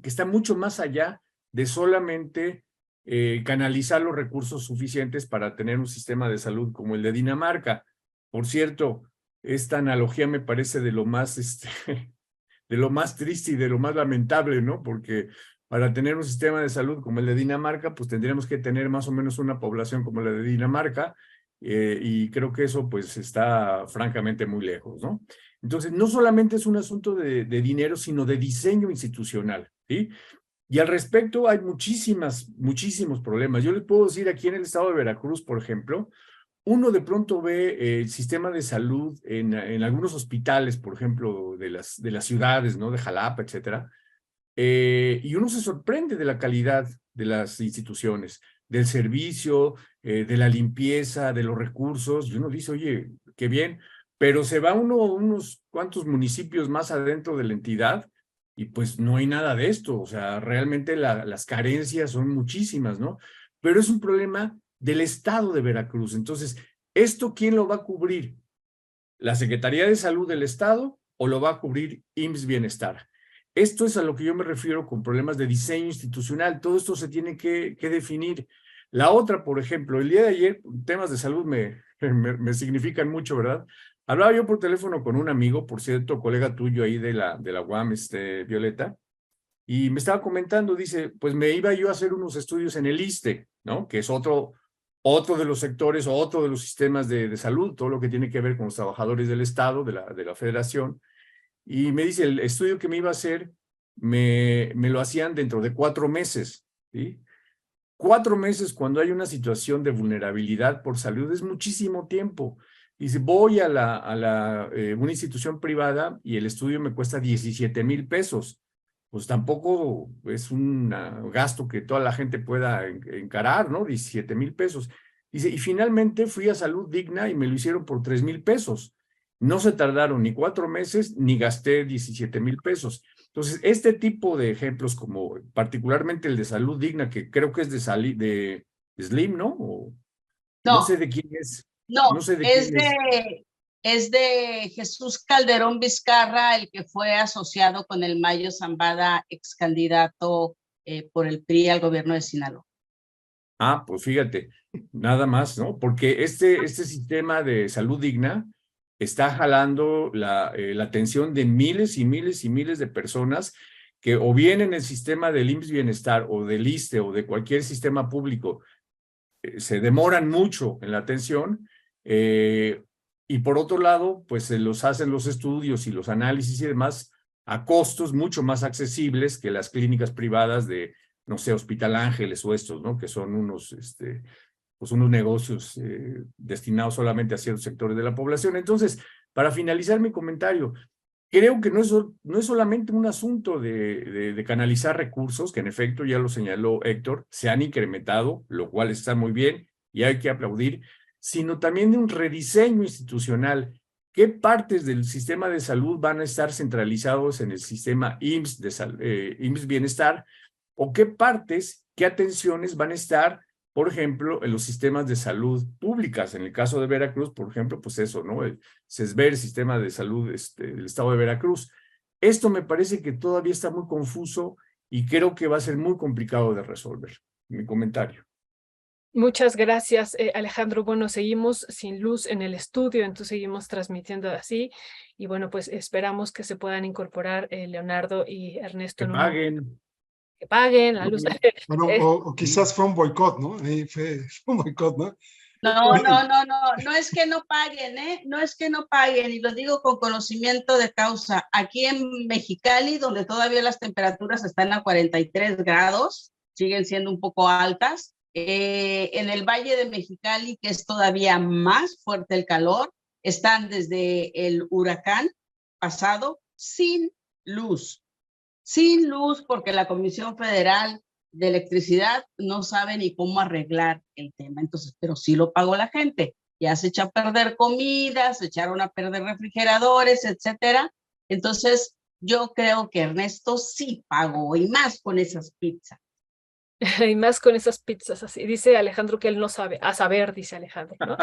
está mucho más allá de solamente canalizar los recursos suficientes para tener un sistema de salud como el de Dinamarca. Por cierto, esta analogía me parece de lo más, de lo más triste y de lo más lamentable, ¿no? Porque para tener un sistema de salud como el de Dinamarca, pues tendríamos que tener más o menos una población como la de Dinamarca, y creo que eso pues está francamente muy lejos, ¿no? Entonces, no solamente es un asunto de dinero, sino de diseño institucional, ¿sí? Y al respecto hay muchísimos problemas. Yo les puedo decir, aquí en el estado de Veracruz, por ejemplo, uno de pronto ve el sistema de salud en algunos hospitales, por ejemplo, de las ciudades, ¿no? De Jalapa, etcétera, y uno se sorprende de la calidad de las instituciones, del servicio, de la limpieza, de los recursos, y uno dice, oye, qué bien, pero se va unos cuantos municipios más adentro de la entidad y pues no hay nada de esto, o sea, realmente las carencias son muchísimas, ¿no? Pero es un problema del estado de Veracruz. Entonces, ¿esto quién lo va a cubrir? ¿La Secretaría de Salud del Estado o lo va a cubrir IMSS Bienestar? Esto es a lo que yo me refiero con problemas de diseño institucional. Todo esto se tiene que definir. La otra, por ejemplo, el día de ayer, temas de salud me significan mucho, ¿verdad? Hablaba yo por teléfono con un amigo, por cierto, colega tuyo ahí de la UAM, Violeta, y me estaba comentando, dice, pues me iba yo a hacer unos estudios en el ISSSTE, ¿no? Que es otro de los sectores o otro de los sistemas de salud, todo lo que tiene que ver con los trabajadores del Estado, de la Federación. Y me dice, el estudio que me iba a hacer, me lo hacían dentro de 4 meses, ¿sí? 4 meses cuando hay una situación de vulnerabilidad por salud es muchísimo tiempo. Dice, voy a una institución privada y el estudio me cuesta 17,000 pesos. Pues tampoco es un gasto que toda la gente pueda encarar, ¿no? 17,000 pesos. Dice, y finalmente fui a Salud Digna y me lo hicieron por 3,000 pesos. No se tardaron ni 4 meses, ni gasté 17,000 pesos. Entonces, este tipo de ejemplos, como particularmente el de Salud Digna, que creo que es de Slim, ¿no? O, no sé No, de quién es. no, No sé de quién es. es de Jesús Calderón Vizcarra, el que fue asociado con el Mayo Zambada, ex candidato por el PRI al gobierno de Sinaloa. Ah, pues fíjate, nada más, ¿no? Porque este sistema de Salud Digna está jalando la atención de miles y miles y miles de personas que o bien en el sistema del IMSS Bienestar o del ISSSTE o de cualquier sistema público se demoran mucho en la atención, y por otro lado, pues se los hacen los estudios y los análisis y demás a costos mucho más accesibles que las clínicas privadas de, no sé, Hospital Ángeles o estos, ¿no? Que son unos, pues unos negocios destinados solamente a ciertos sectores de la población. Entonces, para finalizar mi comentario, creo que no es solamente un asunto de canalizar recursos, que en efecto, ya lo señaló Héctor, se han incrementado, lo cual está muy bien y hay que aplaudir, sino también de un rediseño institucional. ¿Qué partes del sistema de salud van a estar centralizados en el sistema IMSS Bienestar? ¿O qué partes, qué atenciones van a estar, por ejemplo, en los sistemas de salud públicas? En el caso de Veracruz, por ejemplo, pues eso, ¿no? El SESVER, el sistema de salud del estado de Veracruz. Esto me parece que todavía está muy confuso y creo que va a ser muy complicado de resolver. Mi comentario. Muchas gracias, Alejandro. Bueno, seguimos sin luz en el estudio, entonces seguimos transmitiendo así. Y bueno, pues esperamos que se puedan incorporar Leonardo y Ernesto. Que paguen. Que paguen la luz. Bueno, o quizás fue un boicot, ¿no? Fue un boicot, ¿no? No es que no paguen, no es que no paguen, y lo digo con conocimiento de causa. Aquí en Mexicali, donde todavía las temperaturas están a 43 grados, siguen siendo un poco altas, en el Valle de Mexicali, que es todavía más fuerte el calor, están desde el huracán pasado sin luz porque la Comisión Federal de Electricidad no sabe ni cómo arreglar el tema. Entonces, pero sí lo pagó la gente. Ya se echó a perder comidas, se echaron a perder refrigeradores, etcétera. Entonces, yo creo que Ernesto sí pagó, y más con esas pizzas. Y más con esas pizzas así. Dice Alejandro que él no sabe. A saber, dice Alejandro, ¿no?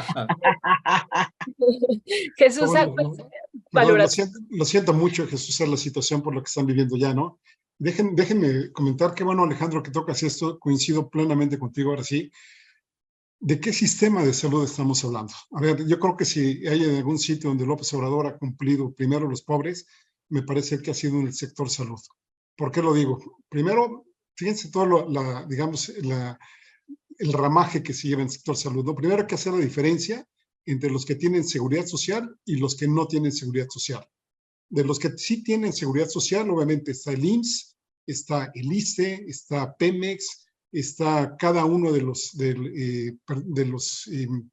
Jesús, Bueno, perdón, valoración. lo siento mucho, Jesús, la situación por la que están viviendo ya, ¿no? Déjenme comentar que, bueno, Alejandro, que tocas esto, coincido plenamente contigo ahora sí. ¿De qué sistema de salud estamos hablando? A ver, yo creo que si hay en algún sitio donde López Obrador ha cumplido primero los pobres, me parece que ha sido en el sector salud. ¿Por qué lo digo? Primero, fíjense todo digamos, el ramaje que se lleva en el sector salud, ¿no? Primero hay que hacer la diferencia entre los que tienen seguridad social y los que no tienen seguridad social. De los que sí tienen seguridad social, obviamente está el IMSS, está el ISSSTE, está Pemex, está cada uno de los,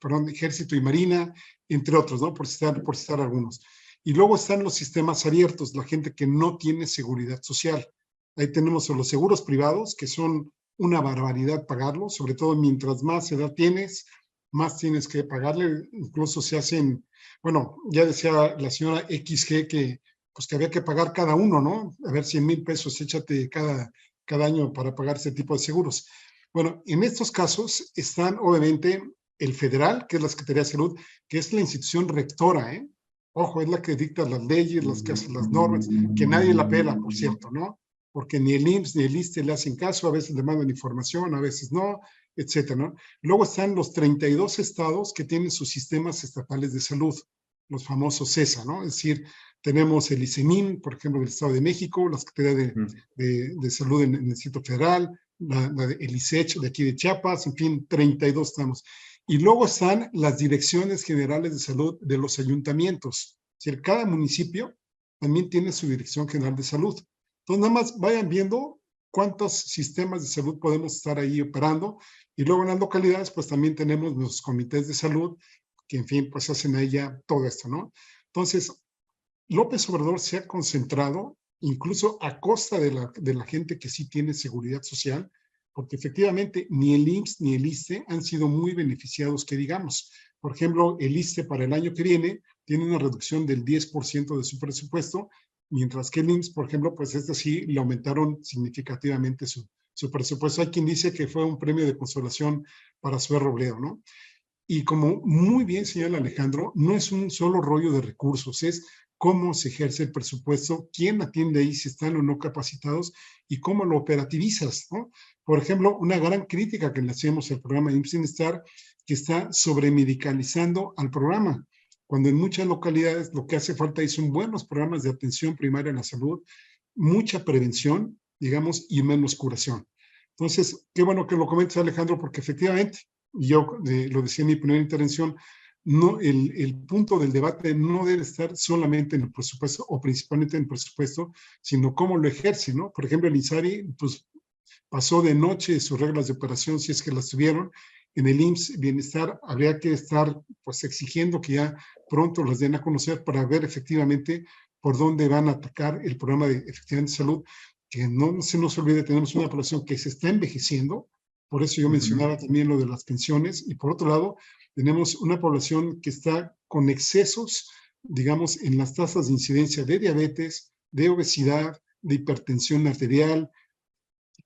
perdón, Ejército y Marina, entre otros, ¿no? Por citar algunos. Y luego están los sistemas abiertos, la gente que no tiene seguridad social. Ahí tenemos los seguros privados, que son una barbaridad pagarlos, sobre todo mientras más edad tienes, más tienes que pagarle, incluso se hacen, bueno, ya decía la señora XG que pues que había que pagar cada uno, ¿no? A ver, 100,000 pesos, échate cada año para pagar ese tipo de seguros. Bueno, en estos casos están obviamente el federal, que es la Secretaría de Salud, que es la institución rectora, ¿eh? Ojo, es la que dicta las leyes, las que hace las normas, que nadie la pela, por cierto, ¿no? Porque ni el IMSS ni el ISSSTE le hacen caso, a veces le mandan información, a veces no, etcétera, ¿no? Luego están los 32 estados que tienen sus sistemas estatales de salud, los famosos CESA, ¿no? Es decir, tenemos el ICEMIN, por ejemplo, del Estado de México, la Secretaría de Salud en el Distrito Federal, el ICECH de aquí de Chiapas, en fin, 32 estamos. Y luego están las direcciones generales de salud de los ayuntamientos. Es decir, cada municipio también tiene su dirección general de salud. Entonces, nada más vayan viendo cuántos sistemas de salud podemos estar ahí operando. Y luego en las localidades, pues también tenemos los comités de salud, que en fin, pues hacen a ella todo esto, ¿no? Entonces, López Obrador se ha concentrado incluso a costa de la gente que sí tiene seguridad social, porque efectivamente ni el IMSS ni el ISSSTE han sido muy beneficiados, que digamos. Por ejemplo, el ISSSTE para el año que viene tiene una reducción del 10% de su presupuesto, mientras que el IMSS, por ejemplo, pues sí le aumentaron significativamente su presupuesto. Hay quien dice que fue un premio de consolación para Zoé Robledo, ¿no? Y como muy bien señala Alejandro, no es un solo rollo de recursos, es cómo se ejerce el presupuesto, quién atiende ahí, si están o no capacitados y cómo lo operativizas, ¿no? Por ejemplo, una gran crítica que le hacemos al programa IMSS Bienestar, que está sobremedicalizando al programa, cuando en muchas localidades lo que hace falta ahí son buenos programas de atención primaria a la salud, mucha prevención, digamos, y menos curación. Entonces, qué bueno que lo comentes, Alejandro, porque efectivamente, yo lo decía en mi primera intervención, no, el punto del debate no debe estar solamente en el presupuesto o principalmente en el presupuesto, sino cómo lo ejerce, ¿no? Por ejemplo, el INSABI, pues, pasó de noche sus reglas de operación, si es que las tuvieron. En el IMSS Bienestar habría que estar, pues, exigiendo que ya pronto las den a conocer para ver efectivamente por dónde van a atacar el programa de efectivamente salud, que no se nos olvide, tenemos una población que se está envejeciendo, por eso yo mencionaba también lo de las pensiones, y por otro lado, tenemos una población que está con excesos, digamos, en las tasas de incidencia de diabetes, de obesidad, de hipertensión arterial.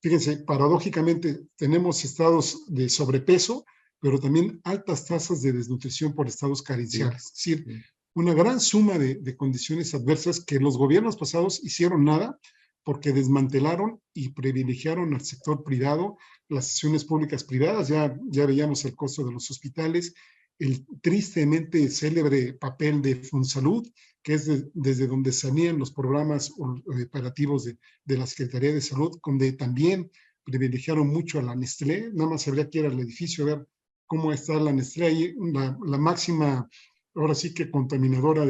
Fíjense, paradójicamente tenemos estados de sobrepeso, pero también altas tasas de desnutrición por estados carenciales. Es decir, una gran suma de condiciones adversas que los gobiernos pasados hicieron nada porque desmantelaron y privilegiaron al sector privado, las acciones públicas privadas. Ya veíamos el costo de los hospitales, el tristemente célebre papel de Funsalud, que es desde donde salían los programas operativos de la Secretaría de Salud, donde también privilegiaron mucho a la Nestlé. Nada más habría que ir al edificio a ver cómo está la Nestlé ahí, la máxima, ahora sí que contaminadora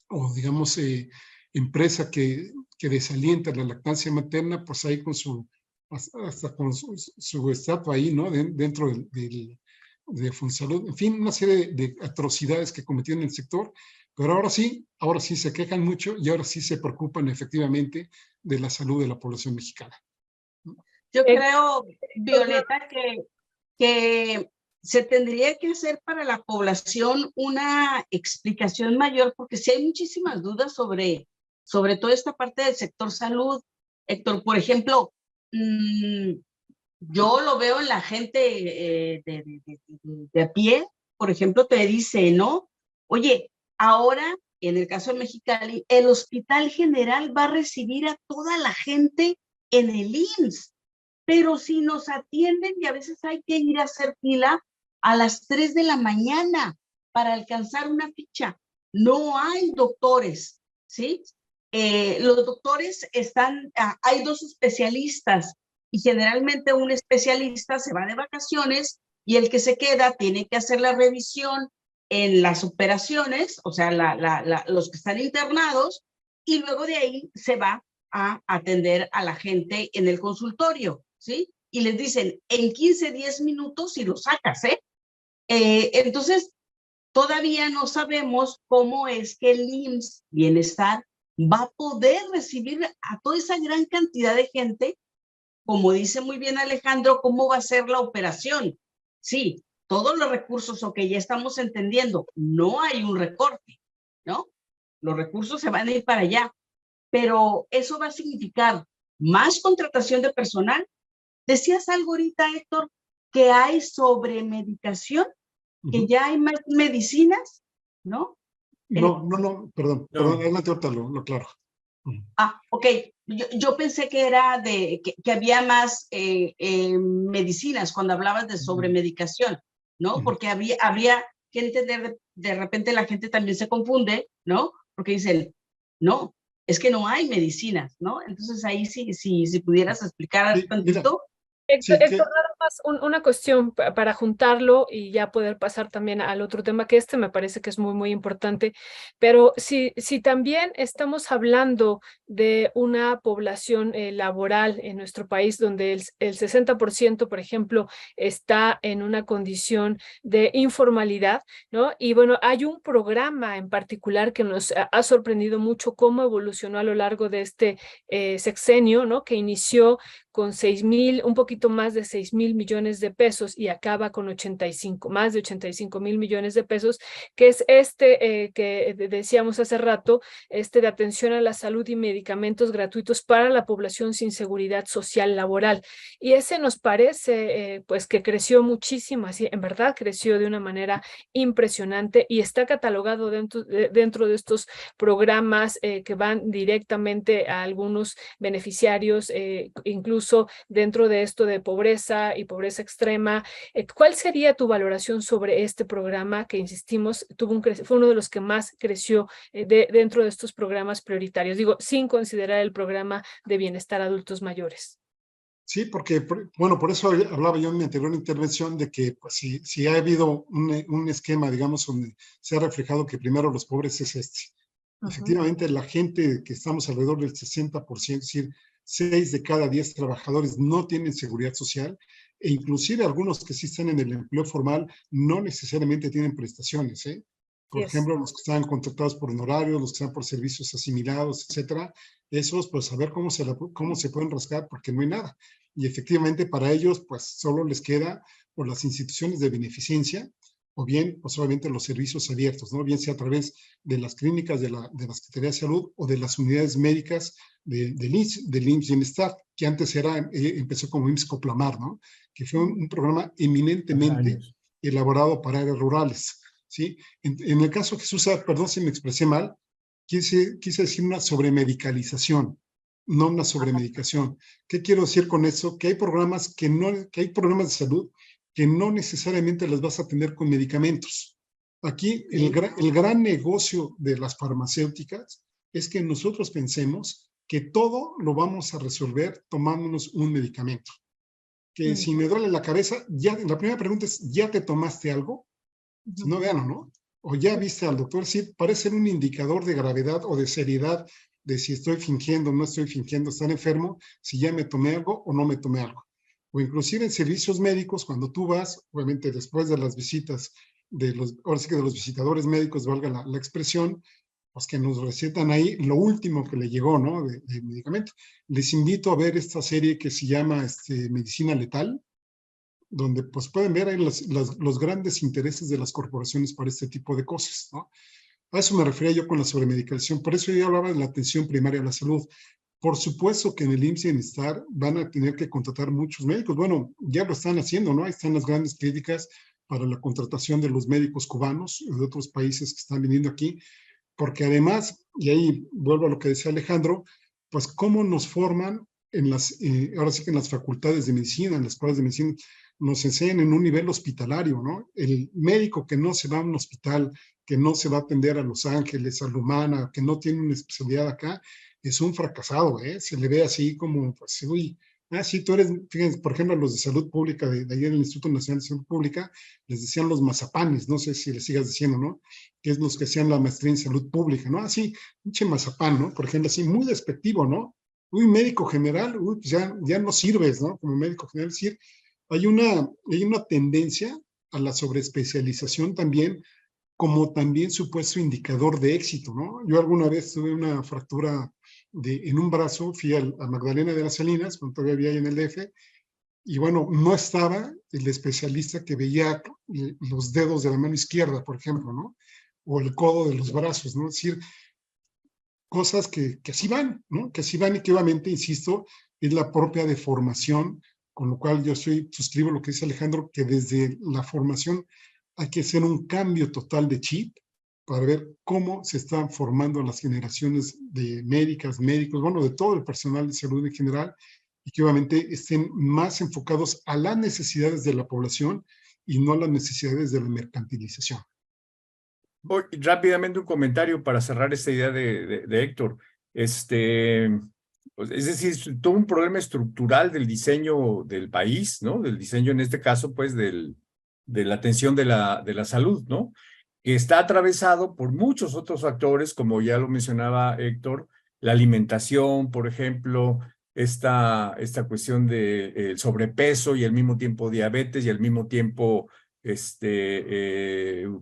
o digamos, empresa que desalienta la lactancia materna, pues ahí con hasta con su estatua ahí, ¿no? Dentro de Funsalud. En fin, una serie de atrocidades que cometieron en el sector, pero ahora sí se quejan mucho y ahora sí se preocupan efectivamente de la salud de la población mexicana. Yo creo, Violeta, que se tendría que hacer para la población una explicación mayor, porque sí hay muchísimas dudas sobre toda esta parte del sector salud. Héctor, por ejemplo, yo lo veo en la gente de a pie, por ejemplo, te dice, ¿no? Oye, ahora, en el caso de Mexicali, el Hospital General va a recibir a toda la gente en el IMSS, pero si nos atienden y a veces hay que ir a hacer fila a las 3 de la mañana para alcanzar una ficha. No hay doctores, ¿sí? Los doctores están, hay 2 especialistas y generalmente un especialista se va de vacaciones y el que se queda tiene que hacer la revisión en las operaciones, o sea, los que están internados, y luego de ahí se va a atender a la gente en el consultorio, ¿sí? Y les dicen, en 15, 10 minutos y lo sacas, ¿eh? Entonces, todavía no sabemos cómo es que el IMSS Bienestar va a poder recibir a toda esa gran cantidad de gente. Como dice muy bien Alejandro, ¿cómo va a ser la operación? Sí, todos los recursos, ok, ya estamos entendiendo, no hay un recorte, ¿no? Los recursos se van a ir para allá, pero eso va a significar más contratación de personal. Decías algo ahorita, Héctor, que hay sobremedicación, que ya hay más medicinas, ¿no? No, perdón, adelante, ahorita lo aclaro. Ok, yo pensé que era que había más medicinas cuando hablabas de sobremedicación, ¿no? Porque habría que entender, de repente la gente también se confunde, ¿no? Porque dicen, no, es que no hay medicinas, ¿no? Entonces ahí sí, si pudieras explicar Sí, tantito. Héctor, Sí, nada más una cuestión para juntarlo y ya poder pasar también al otro tema, que me parece que es muy, muy importante, pero si también estamos hablando de una población laboral en nuestro país donde el 60%, por ejemplo, está en una condición de informalidad, ¿no? Y bueno, hay un programa en particular que nos ha sorprendido mucho cómo evolucionó a lo largo de este sexenio, ¿no? Que inició con 6,000, un poquito más de 6,000 millones de pesos y acaba con más de 85,000 millones de pesos, que es que decíamos hace rato, de atención a la salud y medicamentos gratuitos para la población sin seguridad social laboral. Y ese nos parece, pues, que creció muchísimo, así, en verdad creció de una manera impresionante y está catalogado dentro de estos programas que van directamente a algunos beneficiarios, incluso dentro de esto de pobreza y pobreza extrema. ¿Cuál sería tu valoración sobre este programa que, insistimos, fue uno de los que más creció dentro de estos programas prioritarios? Digo, sin considerar el programa de bienestar a adultos mayores. Sí, porque, bueno, por eso hablaba yo en mi anterior intervención de que pues, si ha habido un esquema, digamos, donde se ha reflejado que primero los pobres es este. Efectivamente, la gente que estamos alrededor del 60%, es decir, 6 de cada 10 trabajadores no tienen seguridad social, e inclusive algunos que sí están en el empleo formal no necesariamente tienen prestaciones, ¿eh? Por ejemplo, los que están contratados por honorarios, los que están por servicios asimilados, etcétera, esos, pues, a ver cómo se pueden rascar, porque no hay nada. Y efectivamente, para ellos, pues, solo les queda por las instituciones de beneficencia, o bien, pues, obviamente, los servicios abiertos, ¿no? Bien sea a través de las clínicas de la Secretaría de Salud o de las unidades médicas del IMSS Bienestar, que antes empezó como IMSS Coplamar, ¿no? Que fue un programa eminentemente elaborado para áreas rurales, ¿sí? En el caso de Jesús, perdón si me expresé mal, quise decir una sobremedicalización, no una sobremedicación. ¿Qué quiero decir con eso? Que hay programas que hay programas de salud que no necesariamente las vas a tener con medicamentos. Aquí el gran negocio de las farmacéuticas es que nosotros pensemos que todo lo vamos a resolver tomándonos un medicamento. Que si me duele la cabeza, la primera pregunta es, ¿ya te tomaste algo? Si no, vean, ¿no? O ya viste al doctor, sí, parece ser un indicador de gravedad o de seriedad de si estoy fingiendo o no estoy fingiendo estar enfermo, si ya me tomé algo o no me tomé algo. O inclusive en servicios médicos, cuando tú vas, obviamente después de las visitas ahora sí que de los visitadores médicos, valga la expresión, pues que nos recetan ahí lo último que le llegó, ¿no? De medicamento. Les invito a ver esta serie que se llama Medicina Letal, donde pues pueden ver ahí los grandes intereses de las corporaciones para este tipo de cosas, ¿no? A eso me refería yo con la sobremedicación. Por eso yo hablaba de la atención primaria a la salud, Por supuesto que en el IMSS y Bienestar van a tener que contratar muchos médicos. Bueno, ya lo están haciendo, ¿no? Ahí están las grandes críticas para la contratación de los médicos cubanos de otros países que están viniendo aquí, porque además, y ahí vuelvo a lo que decía Alejandro, pues cómo nos forman en las, ahora sí que en las facultades de medicina, en las escuelas de medicina, nos enseñan en un nivel hospitalario, ¿no? El médico que no se va a un hospital, que no se va a atender a Los Ángeles, a Lumana, que no tiene una especialidad acá, es un fracasado, ¿eh? Se le ve así como, pues, uy, sí, tú eres, fíjense, por ejemplo, los de salud pública, de ayer en el Instituto Nacional de Salud Pública, les decían los mazapanes, no sé si les sigas diciendo, ¿no? Que es los que hacían la maestría en salud pública, ¿no? Así, pinche mazapán, ¿no? Por ejemplo, así, muy despectivo, ¿no? Uy, médico general, uy, pues ya no sirves, ¿no? Como médico general, es decir, hay una tendencia a la sobreespecialización también, como también supuesto indicador de éxito, ¿no? Yo alguna vez tuve una fractura en un brazo, fui a Magdalena de las Salinas, cuando todavía vivía ahí en el DF, y bueno, no estaba el especialista que veía los dedos de la mano izquierda, por ejemplo, ¿no? O el codo de los brazos, ¿no? Es decir, cosas que así van, ¿no? Que así van y que obviamente, insisto, es la propia deformación, con lo cual yo suscribo lo que dice Alejandro, que desde la formación hay que hacer un cambio total de chip para ver cómo se están formando las generaciones de médicas, médicos, bueno, de todo el personal de salud en general, y que obviamente estén más enfocados a las necesidades de la población y no a las necesidades de la mercantilización. Voy rápidamente un comentario para cerrar esta idea de Héctor. Pues, es decir, todo un problema estructural del diseño del país, ¿no? Del diseño, en este caso, pues, de la atención de la salud, ¿no? Que está atravesado por muchos otros factores, como ya lo mencionaba Héctor, la alimentación, por ejemplo, esta cuestión de sobrepeso y al mismo tiempo diabetes y al mismo tiempo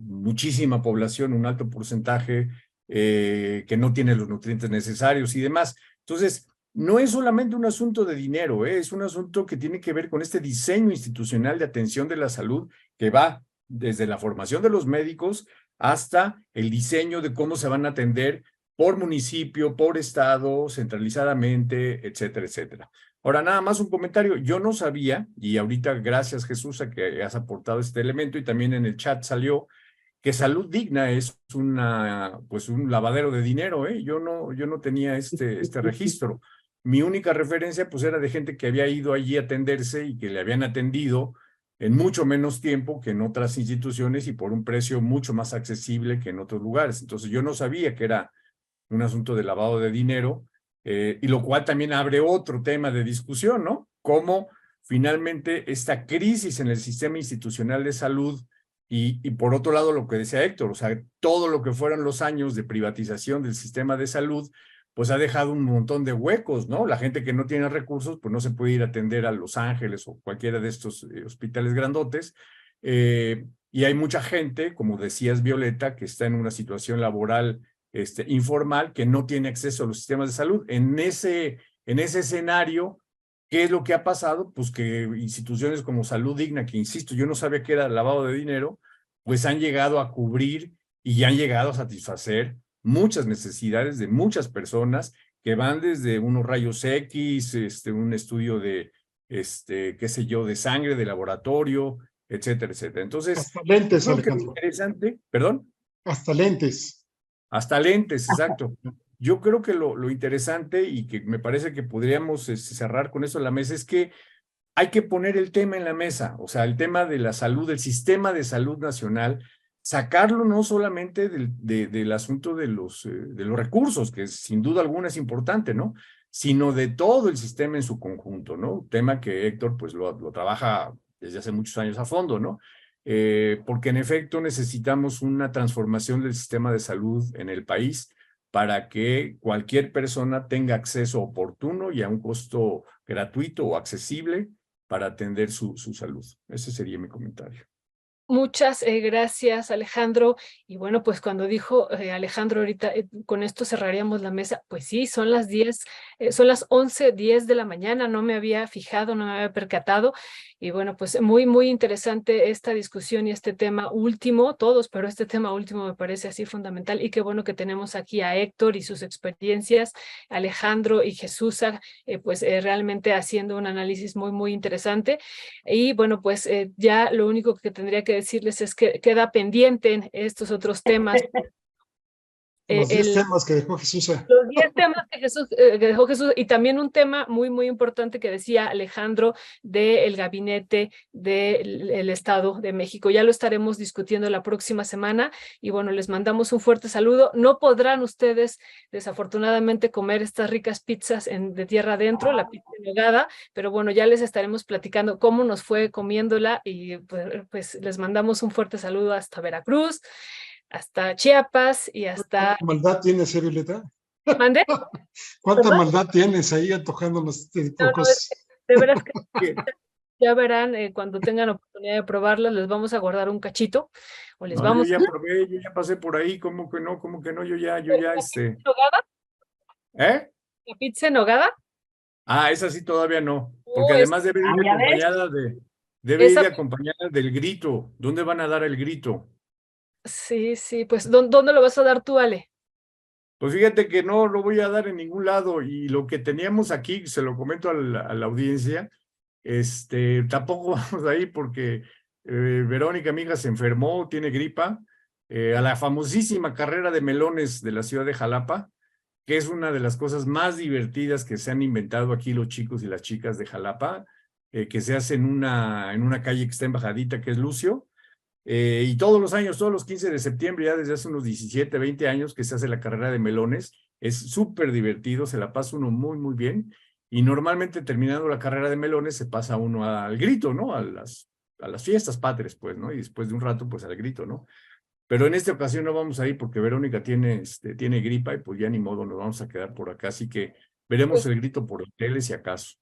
muchísima población, un alto porcentaje que no tiene los nutrientes necesarios y demás. Entonces, no es solamente un asunto de dinero, es un asunto que tiene que ver con este diseño institucional de atención de la salud que va desde la formación de los médicos hasta el diseño de cómo se van a atender por municipio, por estado, centralizadamente, etcétera, etcétera. Ahora, nada más un comentario. Yo no sabía, y ahorita gracias, Jesús, a que has aportado este elemento, y también en el chat salió, que Salud Digna es pues un lavadero de dinero, ¿eh? Yo no tenía este registro. Mi única referencia, pues, era de gente que había ido allí a atenderse y que le habían atendido en mucho menos tiempo que en otras instituciones y por un precio mucho más accesible que en otros lugares. Entonces, yo no sabía que era un asunto de lavado de dinero, y lo cual también abre otro tema de discusión, ¿no? Cómo finalmente esta crisis en el sistema institucional de salud y por otro lado lo que decía Héctor, o sea, todo lo que fueron los años de privatización del sistema de salud, pues ha dejado un montón de huecos, ¿no? La gente que no tiene recursos, pues no se puede ir a atender a Los Ángeles o cualquiera de estos hospitales grandotes, y hay mucha gente, como decías, Violeta, que está en una situación laboral informal, que no tiene acceso a los sistemas de salud. En ese escenario, ¿qué es lo que ha pasado? Pues que instituciones como Salud Digna, que insisto, yo no sabía que era lavado de dinero, pues han llegado a cubrir y han llegado a satisfacer muchas necesidades de muchas personas que van desde unos rayos X, un estudio de, qué sé yo, de sangre, de laboratorio, etcétera, etcétera. Entonces, hasta lentes, creo que lo Alejandro. interesante, perdón. Hasta lentes. Hasta lentes, exacto. Yo creo que lo interesante y que me parece que podríamos cerrar con eso en la mesa es que hay que poner el tema en la mesa, o sea, el tema de la salud, del sistema de salud nacional, sacarlo no solamente del asunto de los recursos, que sin duda alguna es importante, ¿no? Sino de todo el sistema en su conjunto, ¿no? Tema que Héctor pues lo trabaja desde hace muchos años a fondo, ¿no? Porque en efecto necesitamos una transformación del sistema de salud en el país para que cualquier persona tenga acceso oportuno y a un costo gratuito o accesible para atender su salud. Ese sería mi comentario. Muchas gracias, Alejandro. Y bueno, pues cuando dijo Alejandro ahorita, con esto cerraríamos la mesa, pues sí, son las 10, son las 11:10 de la mañana, no me había fijado, no me había percatado. Y bueno, pues muy, muy interesante esta discusión y este tema último, todos, pero este tema último me parece así fundamental. Y qué bueno que tenemos aquí a Héctor y sus experiencias, Alejandro y Jesús, pues realmente haciendo un análisis muy, muy interesante. Y bueno, pues ya lo único que tendría que decirles es que queda pendiente en estos otros temas. Los 10 temas que dejó Jesús. Los 10 temas que dejó Jesús, y también un tema muy, muy importante que decía Alejandro del gabinete del Estado de México. Ya lo estaremos discutiendo la próxima semana y bueno, les mandamos un fuerte saludo. No podrán ustedes, desafortunadamente, comer estas ricas pizzas de tierra adentro, la pizza en nogada, pero bueno, ya les estaremos platicando cómo nos fue comiéndola y pues les mandamos un fuerte saludo hasta Veracruz, hasta Chiapas y hasta... ¿Cuánta maldad tienes, Violeta? ¿Mande? ¿Cuánta ¿Perdón? maldad tienes ahí antojándonos este tipo de cosas? De veras que ya verán, cuando tengan oportunidad de probarlas, les vamos a guardar un cachito o les No, vamos yo ya probé, yo ya pasé por ahí, ¿cómo que no? Yo ya, ¿Nogada? ¿eh? ¿La pizza en nogada? Esa sí todavía no, porque Oh, además debe ir ¿ya ves? acompañada acompañada del grito. ¿Dónde van a dar el grito? Sí, sí, pues ¿dónde lo vas a dar tú, Ale? Pues fíjate que no lo voy a dar en ningún lado y lo que teníamos aquí, se lo comento a la audiencia, tampoco vamos ahí porque Verónica, mi hija, se enfermó, tiene gripa, a la famosísima carrera de melones de la ciudad de Jalapa, que es una de las cosas más divertidas que se han inventado aquí los chicos y las chicas de Jalapa, que se hace en una calle que está en bajadita, que es Lucio. Y todos los años, todos los 15 de septiembre, ya desde hace unos 17, 20 años que se hace la carrera de melones, es súper divertido, se la pasa uno muy, muy bien, y normalmente terminando la carrera de melones se pasa uno al grito, ¿no? A las fiestas patrias, pues, ¿no? Y después de un rato, pues al grito, ¿no? Pero en esta ocasión no vamos a ir porque Verónica tiene gripa y pues ya ni modo, nos vamos a quedar por acá, así que veremos Pues, el grito por la tele si acaso.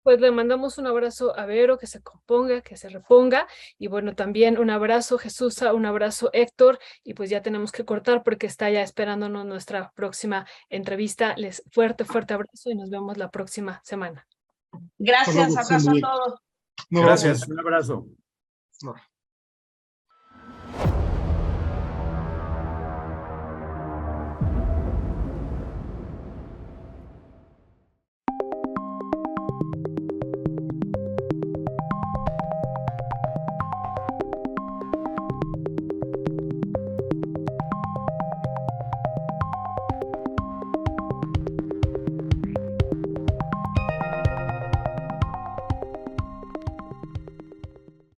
pues le mandamos un abrazo a Vero, que se componga, que se reponga, y bueno, también un abrazo Jesús, un abrazo Héctor, y pues ya tenemos que cortar porque está ya esperándonos nuestra próxima entrevista. Les fuerte, fuerte abrazo y nos vemos la próxima semana. Gracias, abrazo a todos. Un abrazo. Gracias, un abrazo. No.